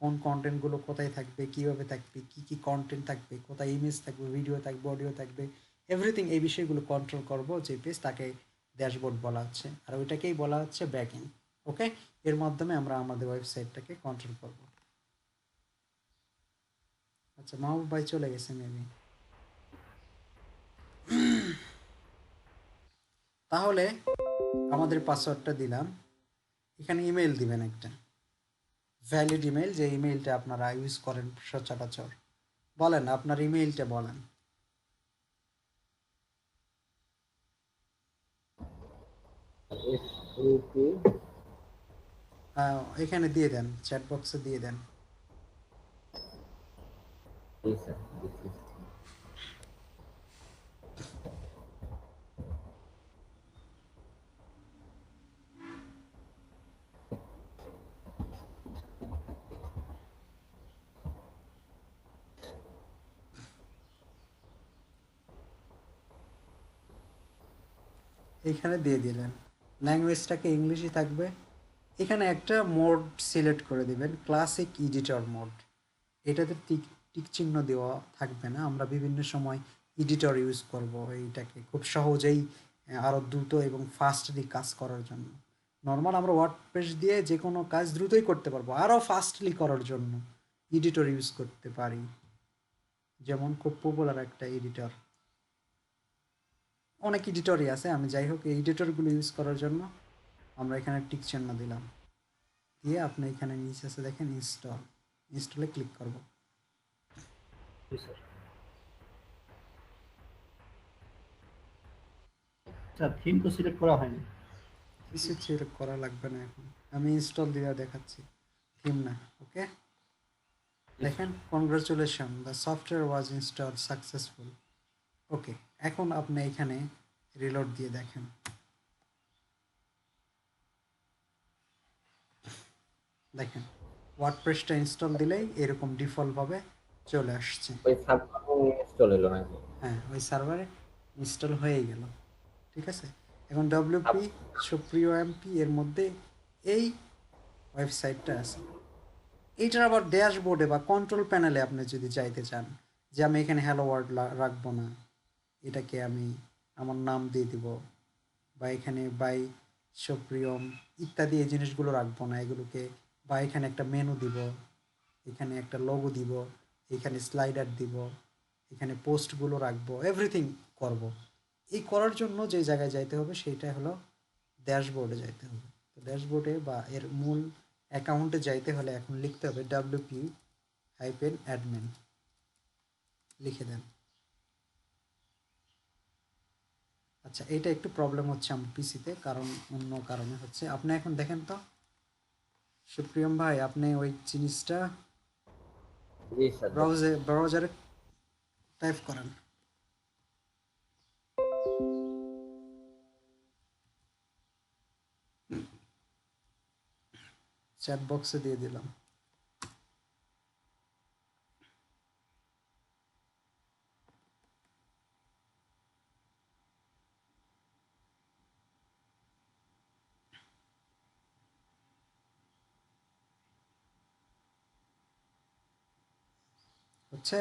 কোন কন্টেন্টগুলো কোথায় থাকবে, কীভাবে থাকবে, কী কী কন্টেন্ট থাকবে, কোথায় ইমেজ থাকবে, ভিডিও থাকবে, অডিও থাকবে, এভরিথিং, এই বিষয়গুলো কন্ট্রোল করব যে পেজ, তাকে ড্যাশবোর্ড বলা হচ্ছে, আর ওইটাকেই বলা হচ্ছে ব্যাকএন্ড। ওকে, এর মাধ্যমে আমরা আমাদের ওয়েবসাইটটাকে কন্ট্রোল করব। আচ্ছা মাহবুব ভাই চলে গেছে মেবি। তাহলে আমাদের পাসওয়ার্ডটা দিলাম, এখানে ইমেল দিবেন একটা ভ্যালিড ইমেল, যে ইমেলটা আপনারা ইউজ করেন সচরাচর। বলেন আপনার ইমেলটা বলেন। SUP এখানে দিয়ে দেন, চ্যাট বক্সে দিয়ে দেন। জি স্যার, দিচ্ছি। এখানে দিয়ে দিলেন, ল্যাঙ্গুয়েজটাকে ইংলিশই থাকবে। এখানে একটা মোড সিলেক্ট করে দিবেন, ক্লাসিক এডিটর মোড। এটাতে টিক টিক চিহ্ন দেওয়া থাকবে না, আমরা বিভিন্ন সময় এডিটর ইউজ করব এইটাকে খুব সহজেই আরও দ্রুত এবং ফাস্টলি কাজ করার জন্য। নর্মাল আমরা ওয়ার্ডপ্রেস দিয়ে যে কোনো কাজ দ্রুতই করতে পারবো, আরও ফাস্টলি করার জন্য এডিটর ইউজ করতে পারি। যেমন খুব পপুলার একটা এডিটর, অনেক এডিটরই আছে, আমি যাই হোক এই এডিটরগুলো ইউজ করার জন্য আমরা এখানে টিক চিহ্ন দিলাম, দিয়ে আপনি এখানে নিচে আছে দেখেন ইনস্টলে ক্লিক করব। জি স্যার। স্যার থিম তো সিলেক্ট করা হয়নি। কিছু সিলেক্ট করা লাগবে না এখন, আমি ইনস্টল দিয়ে দেখাচ্ছি, থিম না। ওকে, দেখেন congratulation, the software was install successful. Okay, এখন আপনি এখানে রিলোড দিয়ে দেখেন, দেখেন ওয়ার্ডপ্রেসটা ইনস্টল দিলেই এরকম ডিফল্টভাবে চলে আসছে। ওই সাবমার্ক ইনস্টল হলো নাকি? হ্যাঁ, ওই সার্ভারে ইনস্টল হয়েই গেল। ঠিক আছে, এখন ডব্লিউপি সুপ্রিয় এমপি এর মধ্যে এই ওয়েবসাইটটা আছে। এইটার আবার ড্যাশবোর্ডে বা কন্ট্রোল প্যানেলে আপনি যদি চাইতে চান যে আমি এখানে হ্যালো ওয়ার্ল্ড রাখবো না, এটাকে আমি আমার নাম দিয়ে দিব, বা এখানে বাই সুপ্রিয়ম ইত্যাদি এই জিনিসগুলো রাখবো না, এগুলোকে, বা এখানে একটা মেনু দিব, এখানে একটা লোগো দিব, এখানে স্লাইডার দিব, এখানে পোস্টগুলো রাখবো, এভরিথিং করব। এই করার জন্য যে জায়গায় যাইতে হবে সেইটা হলো ড্যাশবোর্ডে যাইতে হবে। তো ড্যাশবোর্ডে বা এর মূল অ্যাকাউন্টে যাইতে হলে এখন লিখতে হবে wp-admin, লিখে দেন। আচ্ছা, এটা একটু প্রবলেম হচ্ছে আমার পিসিতে, কারণ অন্য কারণে হচ্ছে। আপনি এখন দেখেন তো সুপ্রিয়ম ভাই, আপনি ওই জিনিসটা জি স্যার। ব্রাউজারে টাইপ করেন। চ্যাট বক্সে দিয়ে দিলাম। হচ্ছে?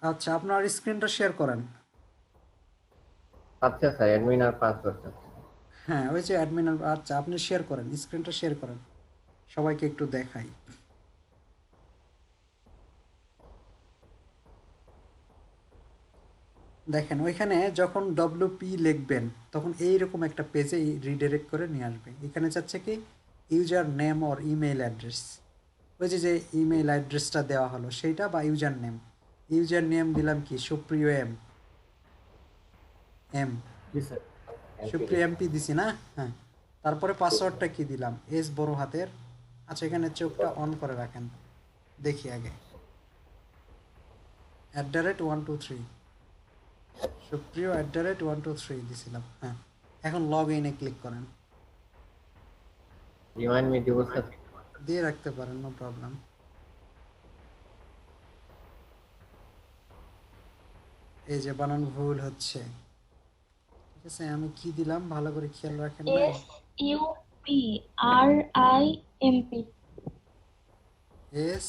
আচ্ছা, আপনার স্ক্রিনটা শেয়ার করেন। আচ্ছা স্যার, অ্যাডমিন আর পাসওয়ার্ড। হ্যাঁ, ওই যে অ্যাডমিন, আচ্ছা আপনি শেয়ার করেন, স্ক্রিনটা শেয়ার করেন, সবাইকে একটু দেখাই। দেখেন ওইখানে যখন ডব্লিউপি লিখবেন তখন এইরকম একটা পেজে রিডাইরেক্ট করে নিয়ে আসবে। এখানে চাচ্ছে কি user name or email address, ওই যে ইমেইল অ্যাড্রেসটা দেওয়া হলো সেইটা, বা ইউজার নেম দিলাম কি সুপ্রিয় এম এম জি স্যার। সুপ্রিয় এমপি দিছি না? হ্যাঁ, তারপরে পাসওয়ার্ডটা কি দিলাম, এস বড় হাতের। আচ্ছা, এখানে চোখটা অন করে রাখেন, দেখি আগে। @123 সুপ্রিয় @123 দিছিলাম। হ্যাঁ, এখন লগ ইনে ক্লিক করেন। রিমাইন্ড মি দিব স্যার। দিয়ে রাখতে পারেন, নো প্রবলেম। এই যে বানান ভুল হচ্ছে, ঠিক আছে, আমি কি দিলাম ভালো করে খেয়াল রাখেন না। SUPRIMP এস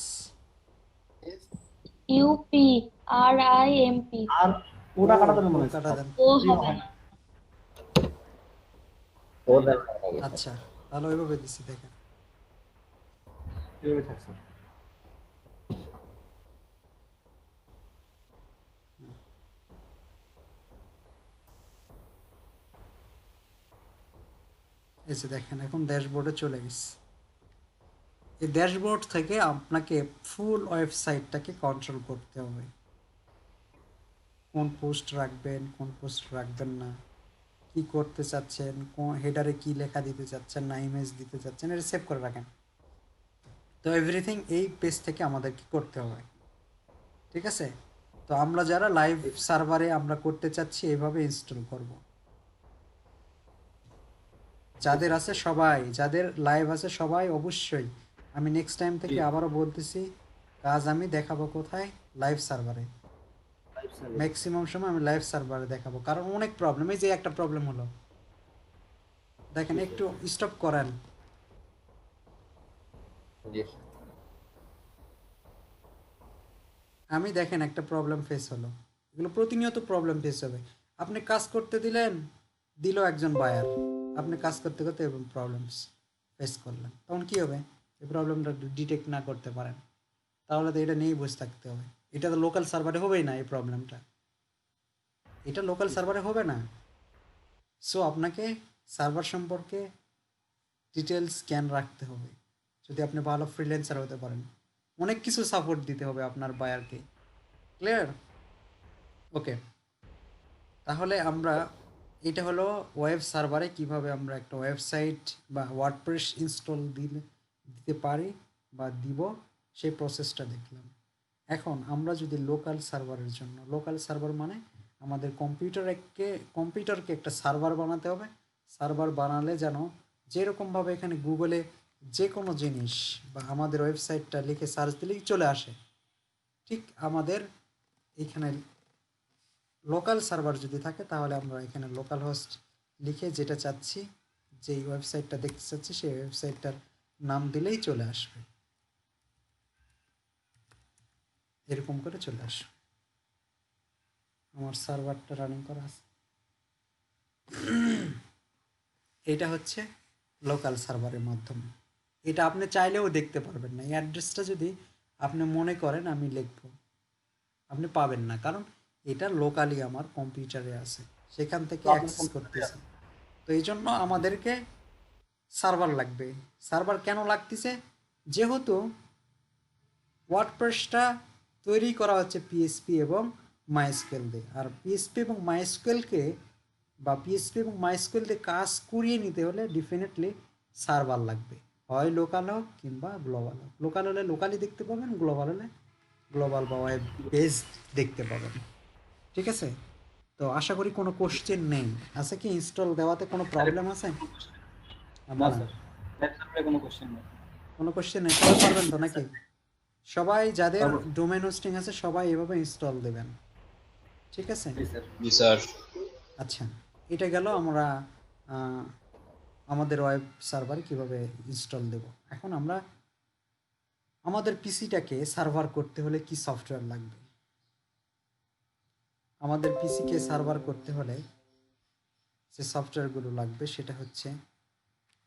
UPRIMP আর ওটা কাটা যাবে মনে হয় কাটা স্যার। দেন। ও হবে না। ও দেন আগে। আচ্ছা, তাহলে ওইভাবে দিছি, দেখেন। এভাবে থাক স্যার। এই যে দেখেন এখন ড্যাশবোর্ডে চলে গেছে। এই ড্যাশবোর্ড থেকে আপনাকে ফুল ওয়েবসাইটটাকে কন্ট্রোল করতে হবে, কোন পোস্ট রাখবেন, কোন পোস্ট রাখবেন না, কি করতে চাচ্ছেন, কোন হেডারে কি লেখা দিতে চাচ্ছেন না ইমেজ দিতে চাচ্ছেন, এটা সেভ করে রাখেন। তো এভরিথিং এই পেজ থেকে আমাদের কি করতে হবে, ঠিক আছে? তো আমরা যারা লাইভ সার্ভারে আমরা করতে চাচ্ছি এইভাবে ইনস্টল করব। যাদের আছে সবাই, যাদের লাইভ আছে সবাই অবশ্যই, আমি নেক্সট টাইম থেকে আবারও বলতেছি, কাজ আমি দেখাবো কোথায়? লাইভ সার্ভারে। Live service. ম্যাক্সিমাম সময় আমি লাইভ সার্ভারে দেখাবো, কারণ অনেক প্রবলেম। এই যে একটা প্রবলেম হলো, দেখেন একটু স্টপ করেন। জি স্যার। আমি দেখেন একটা প্রবলেম ফেস হলো, এগুলো প্রতিনিয়ত প্রবলেম ফেস হবে। আপনি কাজ করতে দিলেন, দিল একজন বায়ার, আপনি কাজ করতে করতে এবং প্রবলেমস ফেস করলেন, তখন কি হবে? এই প্রবলেমটা ডিটেক্ট না করতে পারেন, তাহলে তো এটা নিয়েই বসে থাকতে হবে। এটা তো লোকাল সার্ভারে হবেই না, এই প্রবলেমটা এটা লোকাল সার্ভারে হবে না। সো আপনাকে সার্ভার সম্পর্কে ডিটেলস জ্ঞান রাখতে হবে যদি আপনি ভালো ফ্রিল্যান্সার হতে পারেন। অনেক কিছু সাপোর্ট দিতে হবে আপনার বায়ারকে। ক্লিয়ার? ওকে, তাহলে আমরা, এটা হলো ওয়েব সার্ভারে কিভাবে আমরা একটা ওয়েবসাইট বা ওয়ার্ডপ্রেস ইনস্টল দিতে পারি বা দিব, সেই প্রসেসটা দেখলাম। এখন আমরা যদি লোকাল সার্ভারের জন্য, লোকাল সার্ভার মানে আমাদের কম্পিউটারকে একটা সার্ভার বানাতে হবে। সার্ভার বানালে যেন যেরকমভাবে এখানে গুগলে যে কোনো জিনিস বা আমাদের ওয়েবসাইটটা লিখে সার্চ দিলেই চলে আসে, ঠিক আমাদের এখানে লোকাল সার্ভার যদি থাকে তাহলে আমরা এখানে লোকাল হোস্ট লিখে যেটা চাচ্ছি, যেই ওয়েবসাইটটা দেখতে চাচ্ছি সেই ওয়েবসাইটটার নাম দিলেই চলে আসবে, এরকম করে চলে আসবে। আমার সার্ভারটা রানিং করা আছে। এটা হচ্ছে লোকাল সার্ভারের মাধ্যমে। এটা আপনি চাইলেও দেখতে পারবেন না। এই অ্যাড্রেসটা যদি আপনি মনে করেন আমি লিখব, আপনি পাবেন না, কারণ এটা লোকালি আমার কম্পিউটারে আছে, সেখান থেকে অ্যাক্সেস করতেছি। তো এই জন্য আমাদেরকে সার্ভার লাগবে। সার্ভার কেন লাগতেছে? যেহেতু ওয়ার্ডপ্রেসটা তৈরি করা হচ্ছে পিএসপি এবং মাইস্কুয়েল দিয়ে, আর পিএসপি এবং মাইস্কুয়েলকে বা পিএসপি এবং মাইস্কুয়েল দিয়ে কাজ করিয়ে নিতে হলে ডেফিনেটলি সার্ভার লাগবে, হয় লোকাল হোক কিংবা গ্লোবাল হোক। লোকাল হলে লোকালি দেখতে পাবেন, গ্লোবাল হলে গ্লোবাল বা ওয়েব পেজ দেখতে পাবেন, ঠিক আছে? তো আশা করি কোনো কোশ্চেন নেই। আছে কি ইনস্টল দেওয়াতে কোনো প্রবলেম আছে? না বলেন। স্যার, লাইভ সার্ভারে কোনো কোশ্চেন নেই। কোনো কোশ্চেন নেই, সবাই পারবেন তো নাকি? সবাই যাদের পারবো। ডোমেন হোস্টিং আছে সবাই এভাবে ইনস্টল দেবেন, ঠিক আছে? জি স্যার। জি স্যার। আচ্ছা, এটা গেল আমরা আমাদের ওয়েব সার্ভারে কিভাবে ইনস্টল দেব। এখন আমরা আমাদের পিসিটাকে সার্ভার করতে হলে কি সফটওয়্যার লাগবে? আমাদের পিসিকে সার্ভার করতে হলে যে সফটওয়্যারগুলো লাগবে সেটা হচ্ছে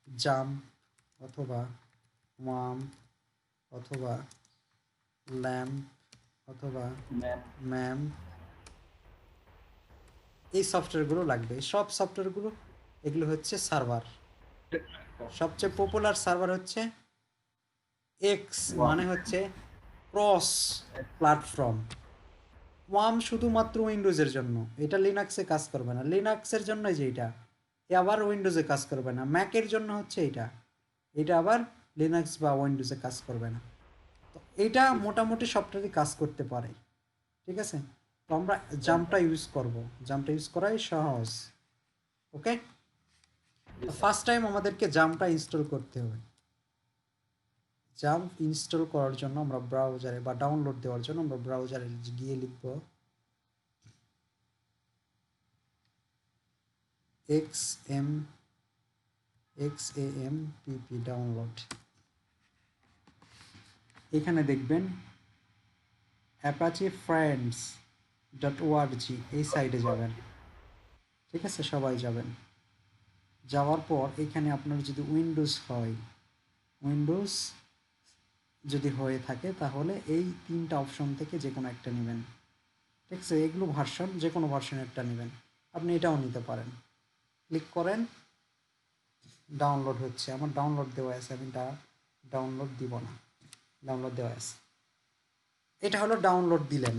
জাম্প অথবা ওয়াম অথবা ল্যাম্প অথবা ম্যাম, এই সফটওয়্যারগুলো লাগবে। সব সফটওয়্যারগুলো এগুলো হচ্ছে সার্ভার। সবচেয়ে পপুলার সার্ভার হচ্ছে এক্স, মানে হচ্ছে ক্রস প্ল্যাটফর্ম। ওয়াম শুধুমাত্র উইন্ডোজের জন্য, এটা লিনাক্সে কাজ করবে না। লিনাক্সের জন্য যে এটা, এ আবার উইন্ডোজে কাজ করবে না। ম্যাকের জন্য হচ্ছে এটা, এটা আবার লিনাক্স বা উইন্ডোজে কাজ করবে না। তো এটা মোটামুটি সবটারই কাজ করতে পারে, ঠিক আছে? তো আমরা জাম্পটা ইউজ করব, জাম্পটা ইউজ করাই সহজ। ওকে, তো ফার্স্ট টাইম আমাদেরকে জাম্পটা ইনস্টল করতে হবে। জাম্প ইনস্টল করার জন্য আমরা ব্রাউজারে বা ডাউনলোড দেওয়ার জন্য আমরা ব্রাউজারে গিয়ে লিখব XAMPP ডাউনলোড। এখানে দেখবেন apache-friends.org, এই সাইডে যাবেন, ঠিক আছে? সবাই যাবেন। যাওয়ার পর এখানে আপনার যদি উইন্ডোজ হয়, উইন্ডোজ যদি হয়ে থাকে তাহলে এই তিনটা অপশন থেকে যে কোনো একটা নেবেন, ঠিক আছে? এগুলো ভার্সন, যে কোনো ভার্সন একটা নেবেন। আপনি এটাও নিতে পারেন। ক্লিক করেন, ডাউনলোড হচ্ছে। আমার ডাউনলোড দেওয়া আছে, আমি ডাউনলোড দিব না, ডাউনলোড দেওয়া আছে। এটা হলো ডাউনলোড দিলেন।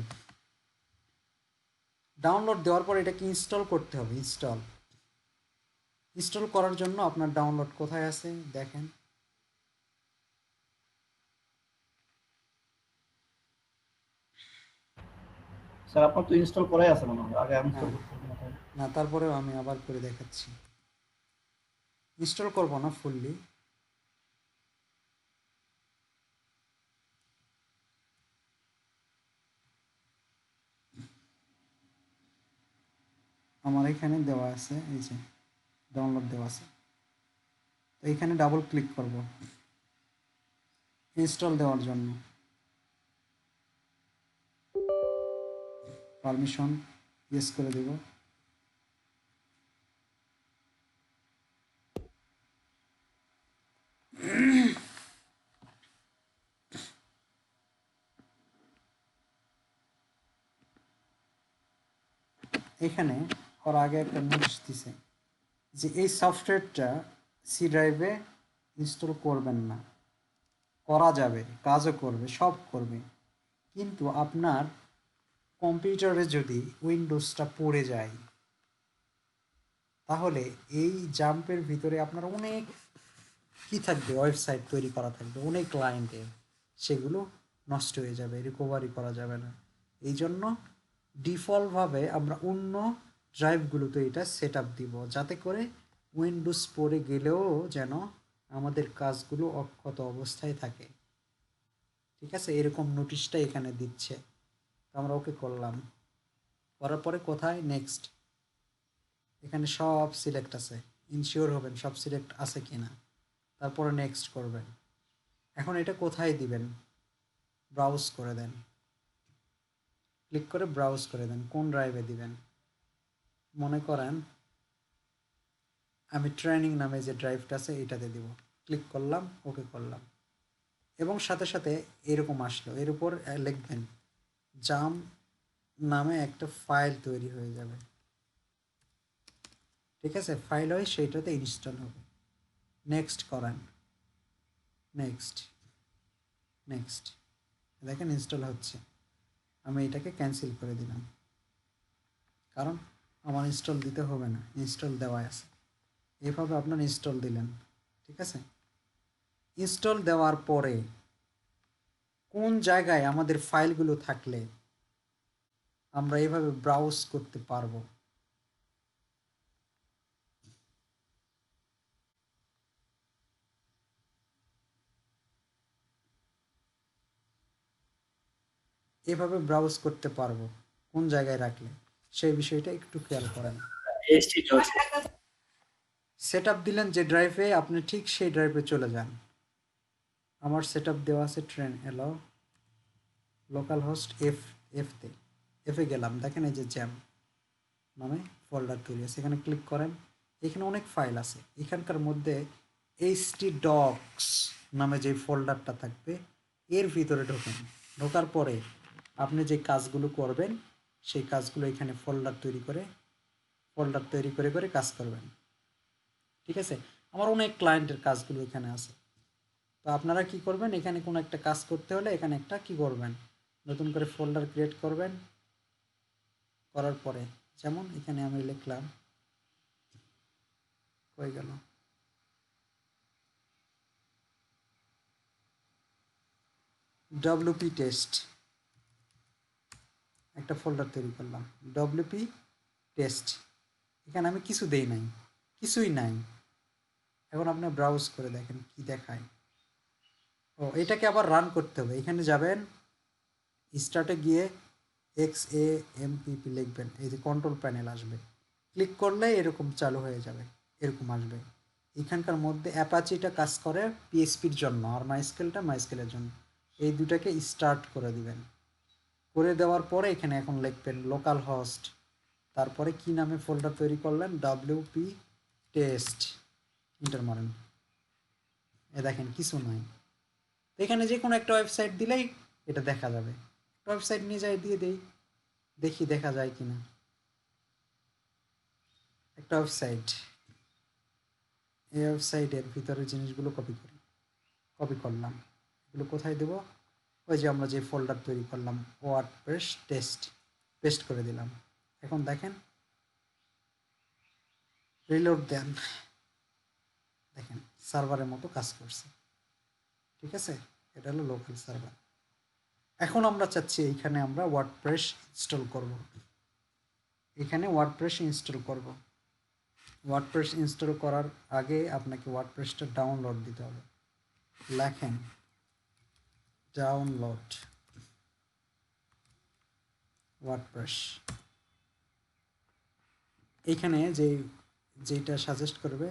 ডাউনলোড দেওয়ার পর এটাকে ইনস্টল করতে হবে। ইনস্টল করার জন্য আপনার ডাউনলোড কোথায় আছে দেখেন, স্যার আপনার তো ইনস্টল করাই আছে মনে হয়, আগে ইনস্টল হ্যাঁ, করতে হবে। না তারপরেও আমি আবার করে দেখাচ্ছি। ইনস্টল করব না ফুললি, আমার এখানে দেওয়া আছে, এই যে ডাউনলোড দেওয়া আছে, তো এখানে ডাবল ক্লিক করব ইনস্টল দেওয়ার জন্য। পারমিশন ইয়েস করে দেব। এখানে ওর আগে একটা নোটিশ দিছে যে এই সফটওয়্যারটা সি ড্রাইভে ইনস্টল করবেন না। করা যাবে, কাজও করবে, সব করবে, কিন্তু আপনার কম্পিউটারে যদি উইন্ডোজটা পড়ে যায় তাহলে এই জাম্পের ভিতরে আপনার অনেক কি থাকবে, ওয়েবসাইট তৈরি করা থাকবে অনেক ক্লায়েন্টের, সেগুলো নষ্ট হয়ে যাবে, রিকভারি করা যাবে না। এই জন্য ডিফল্টভাবে আমরা অন্য ড্রাইভগুলোতে এটা সেট আপ দিব, যাতে করে উইন্ডোজ পড়ে গেলেও যেন আমাদের কাজগুলো অক্ষত অবস্থায় থাকে। ঠিক আছে, এরকম নোটিশটা এখানে দিচ্ছে। তো আমরা ওকে করলাম, করার পরে কোথায় নেক্সট, এখানে সব সিলেক্ট আছে, ইনশিওর হবেন সব সিলেক্ট আছে কিনা, তারপরে নেক্সট করবেন। এখন এটা কোথায় দিবেন, ব্রাউজ করে দেন, ক্লিক করে ব্রাউজ করে দেন কোন ড্রাইভে দিবেন। মনে করেন আমি ট্রেনিং নামে যে ড্রাইভটা আছে এটাতে দিব, ক্লিক করলাম, ওকে করলাম, এবং সাথে সাথে এরকম আসলো, এর উপর লিখবেন জাম নামে একটা ফাইল তৈরি হয়ে যাবে। ঠিক আছে, ফাইল হয় সেইটাতে ইনস্টল হবে। নেক্সট করেন, নেক্সট, নেক্সট, দেখেন ইনস্টল হচ্ছে। আমি এটাকে ক্যান্সেল করে দিলাম, কারণ আমার ইনস্টল দিতে হবে না, ইনস্টল দেওয়া আছে। এভাবে আপনার ইনস্টল দিলেন। ঠিক আছে, ইনস্টল দেওয়ার পরে কোন জায়গায় আমাদের ফাইলগুলো থাকলে আমরা এইভাবে ব্রাউজ করতে পারবো। এভাবে ব্রাউজ করতে পারবো কোন জায়গায় রাখলে, সেই বিষয়টা একটু খেয়াল করেন। এসটি চলছে। সেট আপ দিলেন যে ড্রাইভে, আপনি ঠিক সেই ড্রাইভে চলে যান। আমার সেট আপ দেওয়া আছে ট্রেন এলো লোকাল হোস্ট এফতে, এফে গেলাম, দেখেন এই যে জ্যাম নামে ফোল্ডার তৈরি আছে, এখানে ক্লিক করেন। এখানে অনেক ফাইল আছে, এখানকার মধ্যে এইচটি ডক্স নামে যে ফোল্ডারটা থাকবে এর ভিতরে ঢোকেন। ঢোকার পরে আপনি যে কাজগুলো করবেন সেই কাজগুলো এখানে ফোল্ডার তৈরি করে করে কাজ করবেন। ঠিক আছে, আমার অনেক ক্লায়েন্টের কাজগুলো এখানে আছে। তো আপনারা কি করবেন, এখানে কোনো একটা কাজ করতে হলে এখানে একটা কি করবেন, নতুন করে ফোল্ডার ক্রিয়েট করবেন। করার পরে যেমন এখানে আমি লিখলাম, হয়ে গেল ডব্লিউপি টেস্ট, একটা ফোল্ডার তৈরি করলাম ডব্লিউপি টেস্ট। এখানে আমি কিছু দেই নাই, কিছুই নাই। এখন আপনি ব্রাউজ করে দেখেন কি দেখায়। ও, এটাকে আবার রান করতে হবে, এখানে যাবেন, স্টার্টে গিয়ে XAMPP লিখবেন, এই যে কন্ট্রোল প্যানেল আসবে, ক্লিক করলে এরকম চালু হয়ে যাবে, এরকম আসবে। এখানকার মধ্যে অ্যাপাচিটা কাজ করে পিএসপির জন্য, আর মাইস্কেলটা মাইস্কেলের জন্য। এই দুটাকে স্টার্ট করে দিবেন, করে দেওয়ার পরে এখানে এখন লিখবেন লোকাল হোস্ট, তারপরে কি নামে ফোল্ডার তৈরি করলেন, WP টেস্ট, ইন্টার মারেন। এ দেখেন কিছু নাই, এখানে যে কোনো একটা ওয়েবসাইট দিলেই এটা দেখা যাবে। ওয়েবসাইট নিয়ে যাই দিয়ে দেই, দেখি দেখা যায় কিনা। একটা ওয়েবসাইট, এই ওয়েবসাইটের ভিতরে জিনিসগুলো কপি করলাম, এগুলো কোথায় দেব, ওই যে আমরা যে ফোল্ডার তৈরি করলাম ওয়ার্ডপ্রেস টেস্ট, পেস্ট করে দিলাম। এখন দেখেন রিলোড দেন, দেখেন সার্ভারের মতো কাজ করছে। ঠিক আছে, এটা হলো লোকাল সার্ভার। এখন আমরা চাচ্ছি এইখানে আমরা ওয়ার্ডপ্রেস ইনস্টল করব। এখানে ওয়ার্ডপ্রেস ইনস্টল করব। ওয়ার্ডপ্রেস ইনস্টল করার আগে আপনাকে ওয়ার্ডপ্রেসটা ডাউনলোড দিতে হবে। লেখেন ডাউনলোড ওয়ার্ডপ্রেস। এইখানে যেটা সাজেস্ট করবে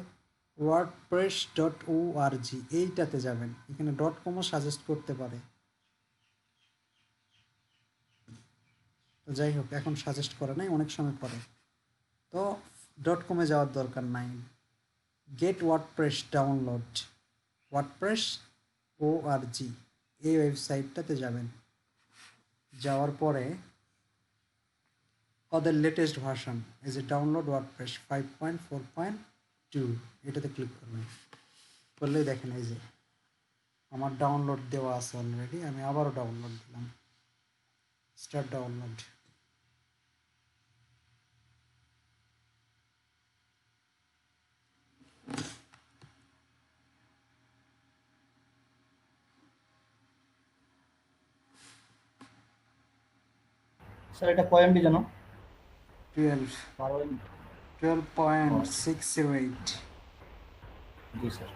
wordpress.org, এইটাতে যাবেন। এখানে .comও সাজেস্ট করতে পারে, তো যাই হোক এখন সাজেস্ট করে নাই, অনেক সময় পরে। তো .comে যাওয়ার দরকার নাই। গেট ওয়ার্ডপ্রেস ডাউনলোড wordpress.org, এই ওয়েবসাইটটাতে যাবেন। যাওয়ার পরে ওদের লেটেস্ট ভার্সন এই যে ডাউনলোড ওয়ার্ডপ্রেস 5.4.2, এটাতে ক্লিক করবেন। করলেই দেখেন এই যে আমার ডাউনলোড দেওয়া আছে অলরেডি। আমি আবারও ডাউনলোড দিলাম, স্টার্ট ডাউনলোড। স্যার এটা কয় এমবি জানো? 12.608। জি স্যার।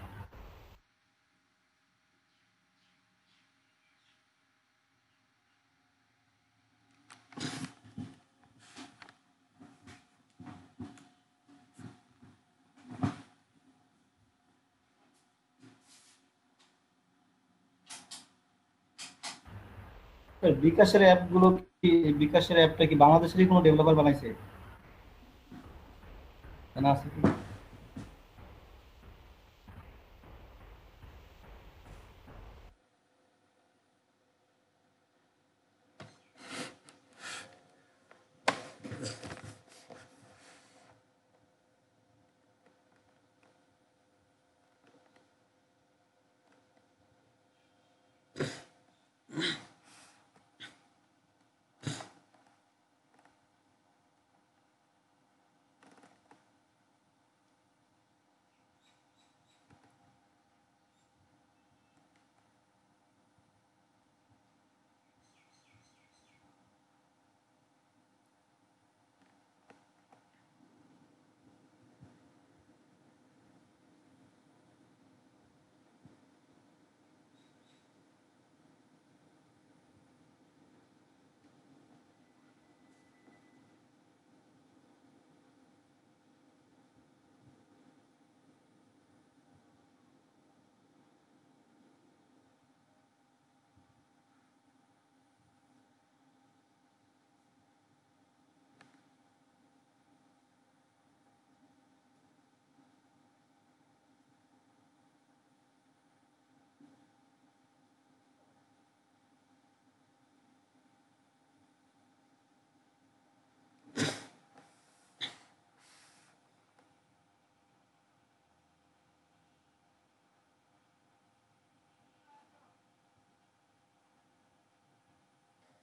বিকাশের অ্যাপগুলো কি, বিকাশের অ্যাপটা কি বাংলাদেশেরই কোনো ডেভেলপার বানাইছে? জানা আছে কি?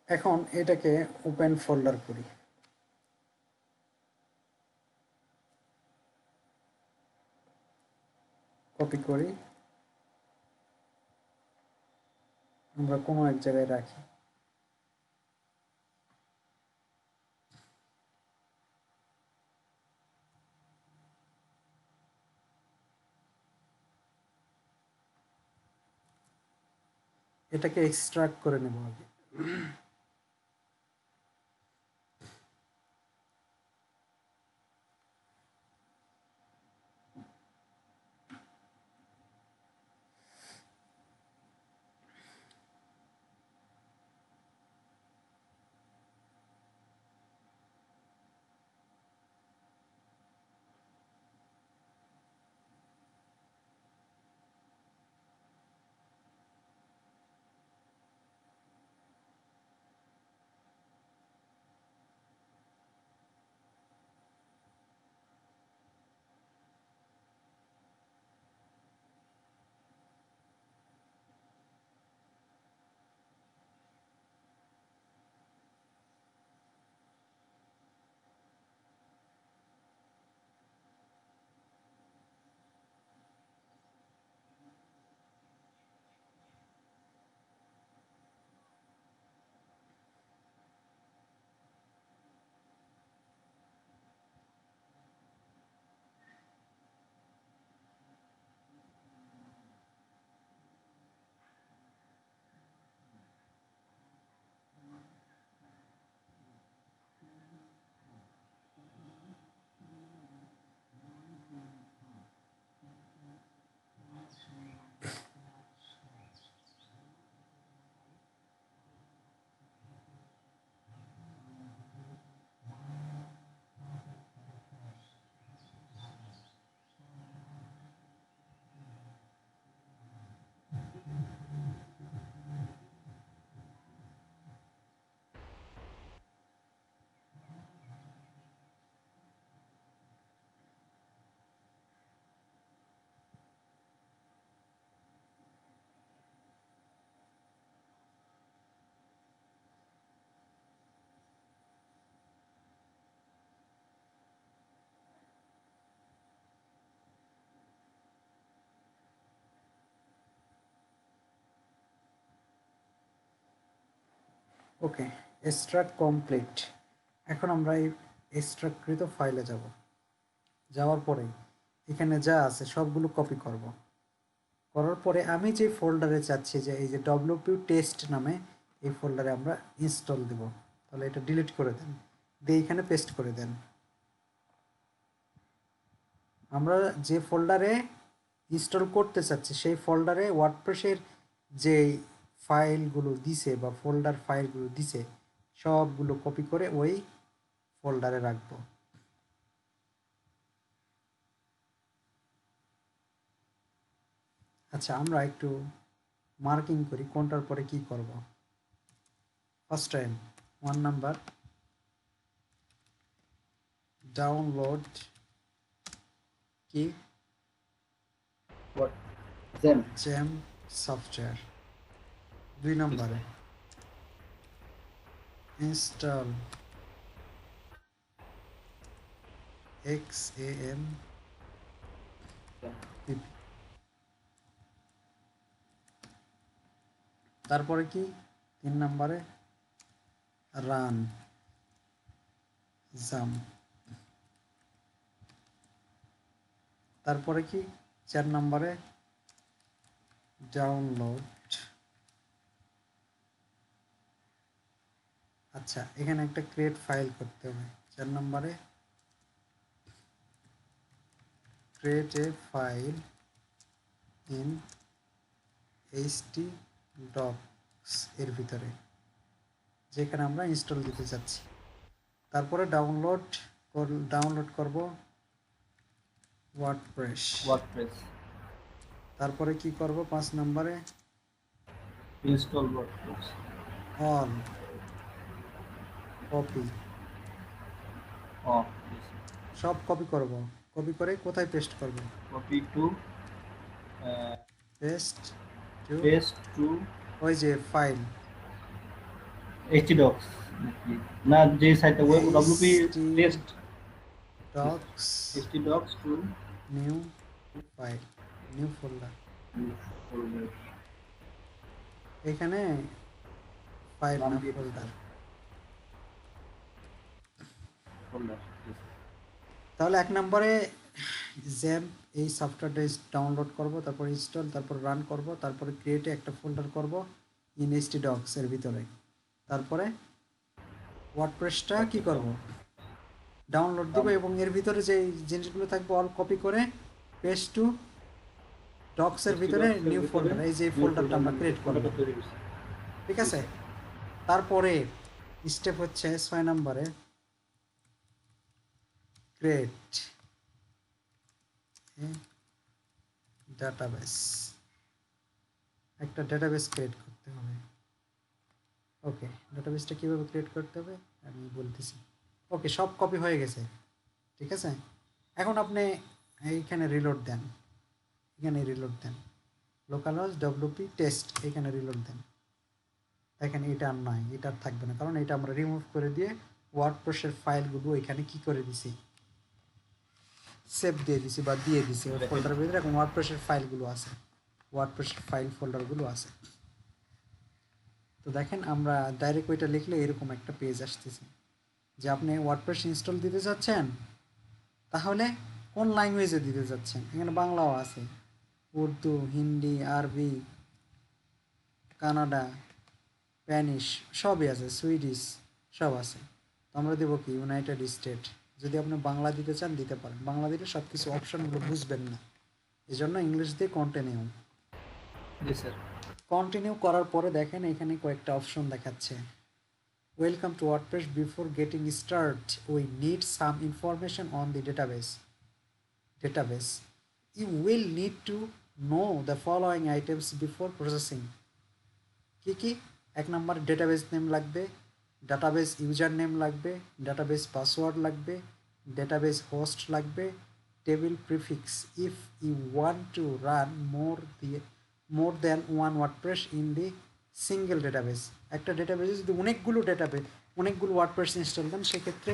এখন এটাকে ওপেন ফোল্ডার করি। কপি করি, আমরা কোনো এক জায়গায় রাখি। এটাকে এক্সট্রাক্ট করে নেব আগে। ওকে, এক্সট্রাক্ট কমপ্লিট। এখন আমরা এই এক্সট্রাক্টকৃত ফাইলে যাব। যাওয়ার পরে এখানে যা আছে সবগুলো কপি করব। করার পরে আমি যে ফোল্ডারে চাচ্ছি যে এই যে ডব্লিউপি টেস্ট নামে এই ফোল্ডারে আমরা ইনস্টল দেব, তাহলে এটা ডিলিট করে দেন, দিয়ে এখানে পেস্ট করে দেন। আমরা যে ফোল্ডারে ইনস্টল করতে চাচ্ছি সেই ফোল্ডারে ওয়ার্ডপ্রেসের যে ফাইলগুলো দিছে বা ফোল্ডার ফাইলগুলো দিছে সবগুলো কপি করে ওই ফোল্ডারে রাখবো। আচ্ছা, আমরা একটু মার্কিং করি কোনটার পরে কি করব। ফার্স্ট টাইম 1 নাম্বার ডাউনলোড কি What? Them. Jam software. 2 নম্বরে ইনস্টল XAMPP। তারপরে কি 3 নম্বরে রান জাম। তারপরে কি 4 নম্বরে ডাউনলোড। আচ্ছা, এখানে একটা ক্রিয়েট ফাইল করতে হবে। 4 নম্বরে create a file in htdocs এর ভিতরে, যেখানে আমরা ইনস্টল দিতে চাচ্ছি। তারপরে ডাউনলোড করব ওয়ার্ডপ্রেস। WordPress. তারপরে কি করব 5 নম্বরে Install WordPress. All copy. Oh, yes. সব কপি করব, কপি করে কোথায় পেস্ট করব? Copy to paste to paste to ওই যে ফাইল htdocs. না যে সাইটে web wp test docs htdocs to new file, new folder. folder. এখানে ফাইল নাম না দিয়ে ফোল্ডার। Folder. Yes. তাহলে 1 নম্বরে জ্যাম এই সফটওয়্যারটা ডাউনলোড করব, তারপর ইনস্টল, তারপর রান করব, তারপরে ক্রিয়েটে একটা ফোল্ডার করব ইন htdocs এর ভিতরে। তারপরে ওয়ার্ডপ্রেসটা কি করব? ডাউনলোড দিব এবং এর ভিতরে যে জিনিসগুলো থাকবে অল কপি করে পেস্ট টু ডক্স এর ভিতরে নিউ ফোল্ডার, এই যে ফোল্ডারটা আমরা ক্রিয়েট করব। ঠিক আছে? তারপরে স্টেপ হচ্ছে 6 নম্বরে ক্রিয়েট ডাটাবেস। একটা ডাটাবেস ক্রিয়েট করতে হবে। ওকে, ডাটাবেসটা কিভাবে ক্রিয়েট করতে হবে আমি বলতেছি। ওকে, সব কপি হয়ে গেছে। ঠিক আছে, এখন আপনি এইখানে রিলোড দেন, এখানে রিলোড দেন, লোকাল হোস্ট ডব্লিউপি টেস্ট, এখানে রিলোড দেন। দেখেন এটা আর নাই, এটা আর থাকবে না, কারণ এটা আমরা রিমুভ করে দিয়ে ওয়ার্ডপ্রেসের ফাইলগুলো এখানে কি করে দিছি, সেভ দিয়ে দিছি বা দিয়ে দিছি ওই ফোল্ডারের ভিতরে। এখন ওয়ার্ডপ্রেসের ফাইলগুলো আছে, ওয়ার্ডপ্রেসের ফাইল ফোল্ডারগুলো আছে। তো দেখেন আমরা ডাইরেক্ট ওইটা লিখলে এরকম একটা পেজ আসতেছে যে আপনি ওয়ার্ডপ্রেস ইনস্টল দিতে যাচ্ছেন, তাহলে কোন ল্যাঙ্গুয়েজে দিতে যাচ্ছেন। এখানে বাংলাও আছে, উর্দু, হিন্দি, আরবি, কানাডা, স্প্যানিশ সবই আছে, সুইডিশ সব আছে। তো আমরা দেবো কি ইউনাইটেড স্টেট। যদি আপনি বাংলা দিতে চান দিতে পারেন, বাংলা দিলে সব কিছু অপশানগুলো বুঝবেন না, এই জন্য ইংলিশ দিয়ে কন্টিনিউ। জি স্যার। কন্টিনিউ করার পরে দেখেন এখানে কয়েকটা অপশন দেখাচ্ছে। Welcome to WordPress, before getting start we need some information on the database. You will need to know the following items before processing. কি কি? 1 নম্বর ডেটাবেস নেম লাগবে, ডাটাবেস ইউজার নেম লাগবে, ডাটাবেস পাসওয়ার্ড লাগবে, ডেটাবেস হোস্ট লাগবে, table prefix if you want to run more than one WordPress in the single database. একটা ডেটাবেসে যদি অনেকগুলো ওয়ার্ডপ্রেস ইনস্টল দেন সেক্ষেত্রে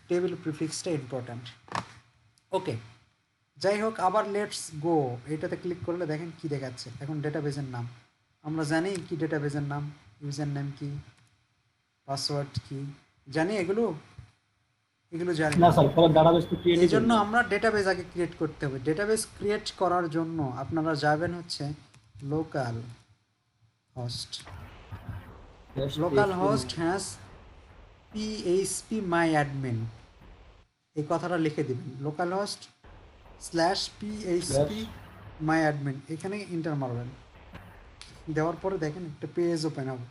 টেবিল প্রিফিক্সটা ইম্পর্ট্যান্ট। ওকে, যাই হোক, আবার লেটস গো এটাতে ক্লিক করলে দেখেন কি দেখাচ্ছে। এখন ডেটাবেসের নাম আমরা জানি কি, ডেটাবেসের নাম ইউজার নেম কি, পাসওয়ার্ড কি জানি, এগুলো জানি না না। স্যার, পরে ডাটাবেস তো এই ক্রিয়েটই জন্য করবো। আমরা ডেটাবেস আগে ক্রিয়েট করতে হবে। ডেটাবেস ক্রিয়েট করার জন্য আপনারা যাবেন হচ্ছে local host. Local host has PHP my admin, এই কথাটা লিখে দিবেন, লোকাল হোস্ট স্ল্যাশ পিএইচপি মাই অ্যাডমিন, এখানে ইন্টার মারবেন। দেওয়ার পরে দেখেন একটা পেজ ওপেন হবে।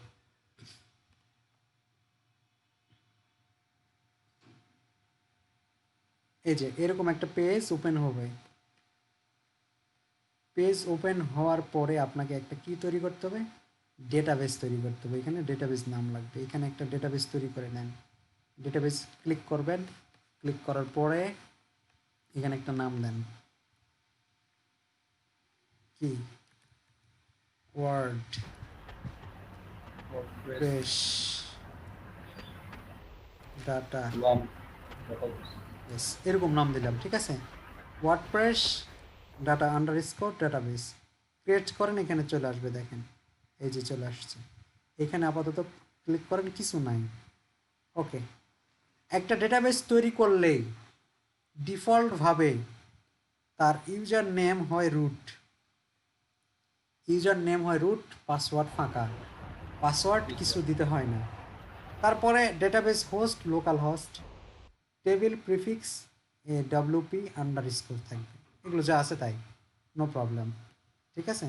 এই যে এরকম একটা পেজ ওপেন হবে। পেজ ওপেন হওয়ার পরে আপনাকে একটা কি তৈরি করতে হবে, ডেটাবেস তৈরি করতে হবে। এখানে ডেটাবেস নাম লাগবে, এখানে একটা ডেটাবেস তৈরি করে নেন। ডেটাবেস ক্লিক করবেন, ক্লিক করার পরে এখানে একটা নাম দেন, কি ওয়ার্ড প্রেস ডাটা, এরকম নাম দিলাম, ঠিক আছে। WordPress data underscore database create করেন, এখানে চলে আসবে, দেখেন এই যে চলে আসছে। এখানে আপাতত ক্লিক করেন, কিছু নাই। ওকে, একটা ডেটাবেস তৈরি করলেই ডিফল্টভাবে তার ইউজার নেম হয় রুট, ইউজার নেম হয় রুট, পাসওয়ার্ড ফাঁকা, পাসওয়ার্ড কিছু দিতে হয় না। তারপরে database host local host, table prefix WP underscore থাকবে, এগুলো যা আছে তাই, নো প্রবলেম, ঠিক আছে।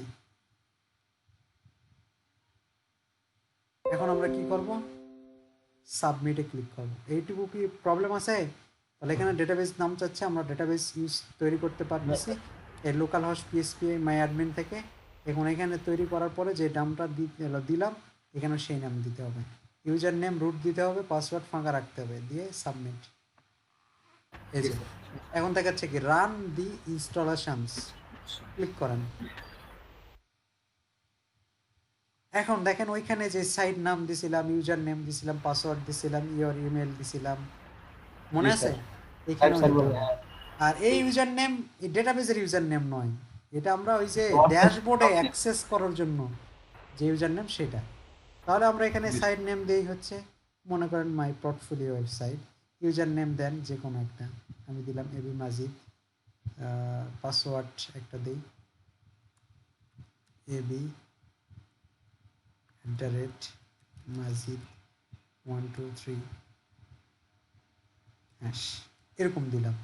এখন আমরা কি করব, সাবমিটে ক্লিক করব। এইটুকু কি প্রবলেম আছে? তাহলে এখানে ডেটাবেস নাম চাচ্ছে, আমরা ডেটাবেস ইউজ তৈরি করতে পারতেছি এই লোকাল হোস্ট পিএসপি মাই অ্যাডমিন থেকে। এখন এখানে তৈরি করার পরে যে নামটা দিলাম এখানে সেই নাম দিতে হবে, ইউজার নেম রুট দিতে হবে, পাসওয়ার্ড ফাঁকা রাখতে হবে, দিয়ে সাবমিট। এই যে এখন দেখাচ্ছে কি রান দি ইনস্টলেশনস, ক্লিক করেন। এখন দেখেন ওইখানে যে সাইট নাম দিছিলাম, ইউজার নেম দিছিলাম, পাসওয়ার্ড দিছিলাম, ইওর ইমেল দিছিলাম, মনে আছে? এখানেও দিতে হবে। আর এই ইউজার নেম এই ডেটাবেসের ইউজার নেম নয়, এটা আমরা ওই যে ড্যাশবোর্ডে অ্যাক্সেস করার জন্য যে ইউজার নেম সেটা। তাহলে আমরা এখানে সাইট নেম দিই হচ্ছে, মনে করেন my portfolio website, user name দেন যে কোনো একটা, আমি দিলাম এবি মাজিদ, পাসওয়ার্ড একটা দিই এবি @mazid 123 হ্যাশ, এরকম দিলাম,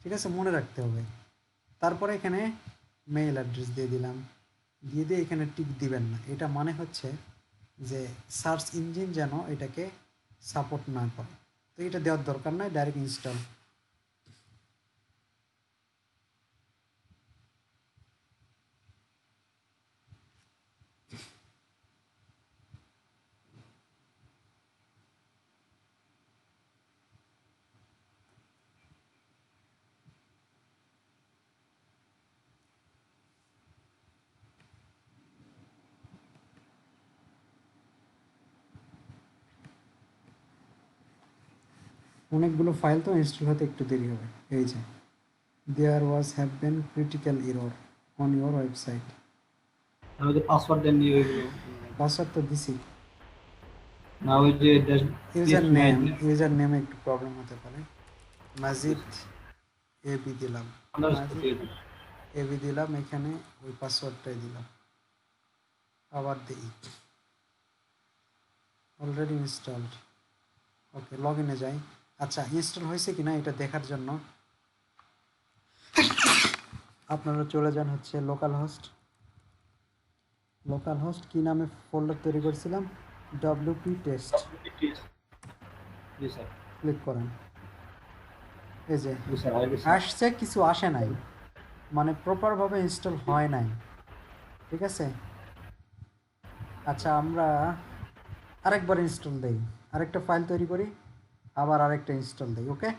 ঠিক আছে, মনে রাখতে হবে। তারপরে এখানে মেইল অ্যাড্রেস দিয়ে দিলাম, দিয়ে এখানে টিক দিবেন না, এটা মানে হচ্ছে যে সার্চ ইঞ্জিন যেন এটাকে সাপোর্ট না করে, তো এটা দেওয়ার দরকার নাই, ডাইরেক্ট ইনস্টল। অনেকগুলো ফাইল তো ইনস্টল হতে একটু দেরি হবে। এই যে there was have been critical error on your website, আমি যে পাসওয়ার্ড দেন নিয়ে ওইগুলো পাসওয়ার্ড তো দিছি। না, ওই যে ইউজার নেমে একটু প্রবলেম হতে পারে। মাজিদ এবি দিলাম, মাজিদ এবি দিলাম, এখানে ওই পাসওয়ার্ডটাই দিলাম, আবার দিই, অলরেডি ইনস্টলড। ওকে, লগ ইনে যাই। আচ্ছা, ইনস্টল হয়েছে কি না এটা দেখার জন্য আপনারা চলে যান হচ্ছে লোকাল হোস্ট। লোকাল হোস্ট কী নামে ফোল্ডার তৈরি করেছিলাম, ডব্লিউপি টেস্ট, জি স্যার, ক্লিক করেন। এই যে জি স্যার, হয়ে গেছে। আসছে, কিছু আসে নাই, মানে প্রপারভাবে ইনস্টল হয় নাই, ঠিক আছে। আচ্ছা, আমরা আরেকবার ইনস্টল দেই, আরেকটা ফাইল তৈরি করি, আবার আরেকটা ইনস্টল দেই। ওকে,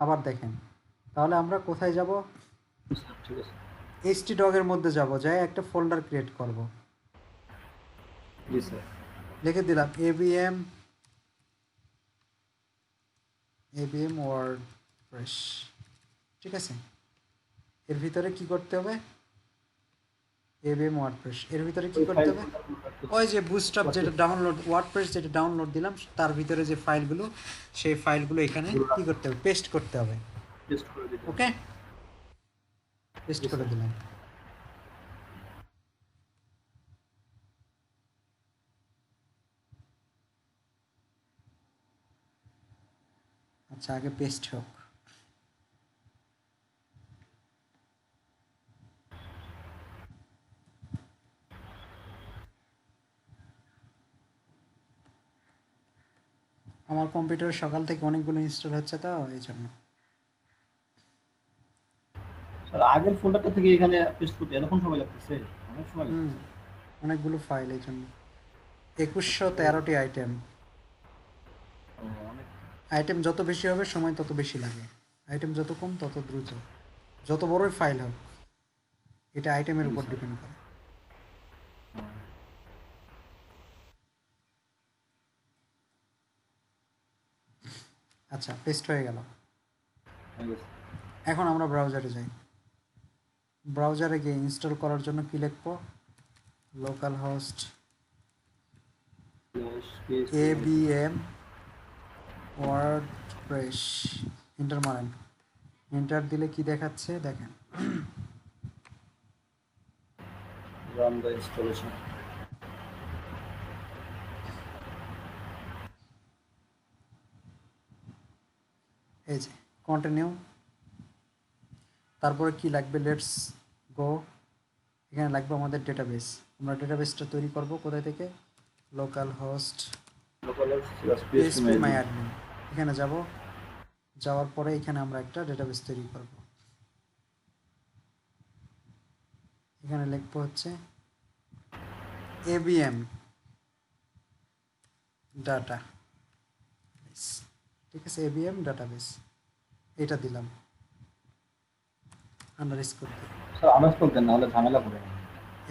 আবার দেখেন, তাহলে আমরা কোথায় যাব, ঠিক আছে, htdoc এর মধ্যে যাব, যাই একটা ফোল্ডার ক্রিয়েট করব, জি স্যার, লিখে দিলাম abm ওয়ার্ডপ্রেস, ঠিক আছে। এর ভিতরে কি করতে হবে, ABM ওয়ার্ডপ্রেস এর ভিতরে কি ওই করতে ফাইল হবে? ওই যে বুস্টআপ যেটা ডাউনলোড, ওয়ার্ডপ্রেস যেটা ডাউনলোড দিলাম তার ভিতরে যে ফাইলগুলো, সেই ফাইলগুলো এখানে কি করতে হবে? পেস্ট করতে হবে। টেস্ট করে দিতে হবে। ওকে, পেস্ট করে দিলাম। আচ্ছা, আগে পেস্ট হোক। আমার কম্পিউটার সকাল থেকে অনেকগুলো ইনস্টল হচ্ছে তো এই জন্য। স্যার আগের ফোল্ডারটা থেকে এখানে পেস্ট করতে এতক্ষণ সময় লাগতেছে? অনেক সময় লাগছে। অনেকগুলো ফাইল এই জন্য। 2113টি আইটেম। অনেক। আইটেম যত বেশি হবে সময় তত বেশি লাগে, আইটেম যত কম তত দ্রুত। যত বড়ই ফাইল হোক, এটা আইটেমের উপর ডিপেন্ড করে। আচ্ছা, পেস্ট হয়ে গেল। এখন আমরা ব্রাউজারে যাই। ব্রাউজারে গিয়ে ইনস্টল করার জন্য কি লিখব? Local host ABM WordPress, enter মারেন। এন্টার দিলে কি দেখাচ্ছে দেখেন, রান দ্য ইনস্টলেশন। এই যে কন্টিনিউ। তারপরে কি লাগবে? Let's go. এখানে লাগবে আমাদের ডেটাবেস। আমরা ডেটাবেসটা তৈরি করব কোথায় থেকে? লোকাল হোস্ট PHP মাই অ্যাডমিন। এখানে যাব, যাওয়ার পরে এখানে আমরা একটা ডেটাবেস তৈরি করব। এখানে লিখবো হচ্ছে ABM ডাটা, ঠিক আছে? ABM ডাটাবেস এটা দিলাম, আন্ডারস্কোর দিয়ে স্যার আন্ডারস্কোর দেন, নাহলে ঝামেলা করে।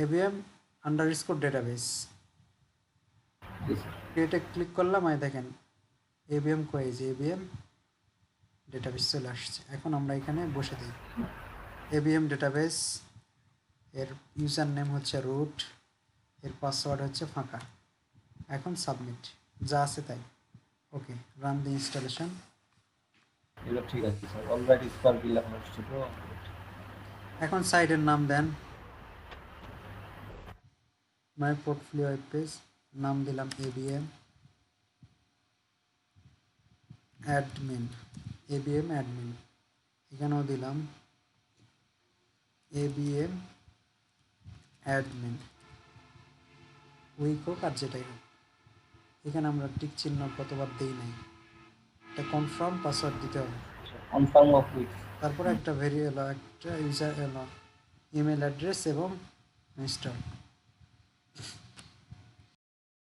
ABM আন্ডারস্কোর ডেটাবেস ক্রিয়েটে ক্লিক করলাম। এই দেখেন ABM কই, যে ABM ডেটাবেস চলে আসছে। এখন আমরা এখানে বসে দিই ABM ডেটাবেস। এর ইউজার নেম হচ্ছে রুট, এর পাসওয়ার্ড হচ্ছে ফাঁকা। এখন সাবমিট, যা আছে তাই। ওকে, রান দি ইনস্টলেশন। এটা ঠিক আছে স্যার, অলরাইট স্পার্ক লেখা হচ্ছে তো। এখন সাইটের নাম দেন, মাই পোর্টফোলিও ওয়েব পেজ, নাম দিলাম ABM অ্যাডমিন, ABM অ্যাডমিন। এখানেও দিলাম ABM অ্যাডমিন, উইক হোক আর যেটাই হোক। এখানে আমরা টিক চিহ্ন কতবার দেই নাই, একটা কনফার্ম পাসওয়ার্ড দিতে হবে। Confirm of with. তারপরে একটা ভেরিয়েবল, একটা ইউজার ইমেল অ্যাড্রেস এবং ইনস্টল।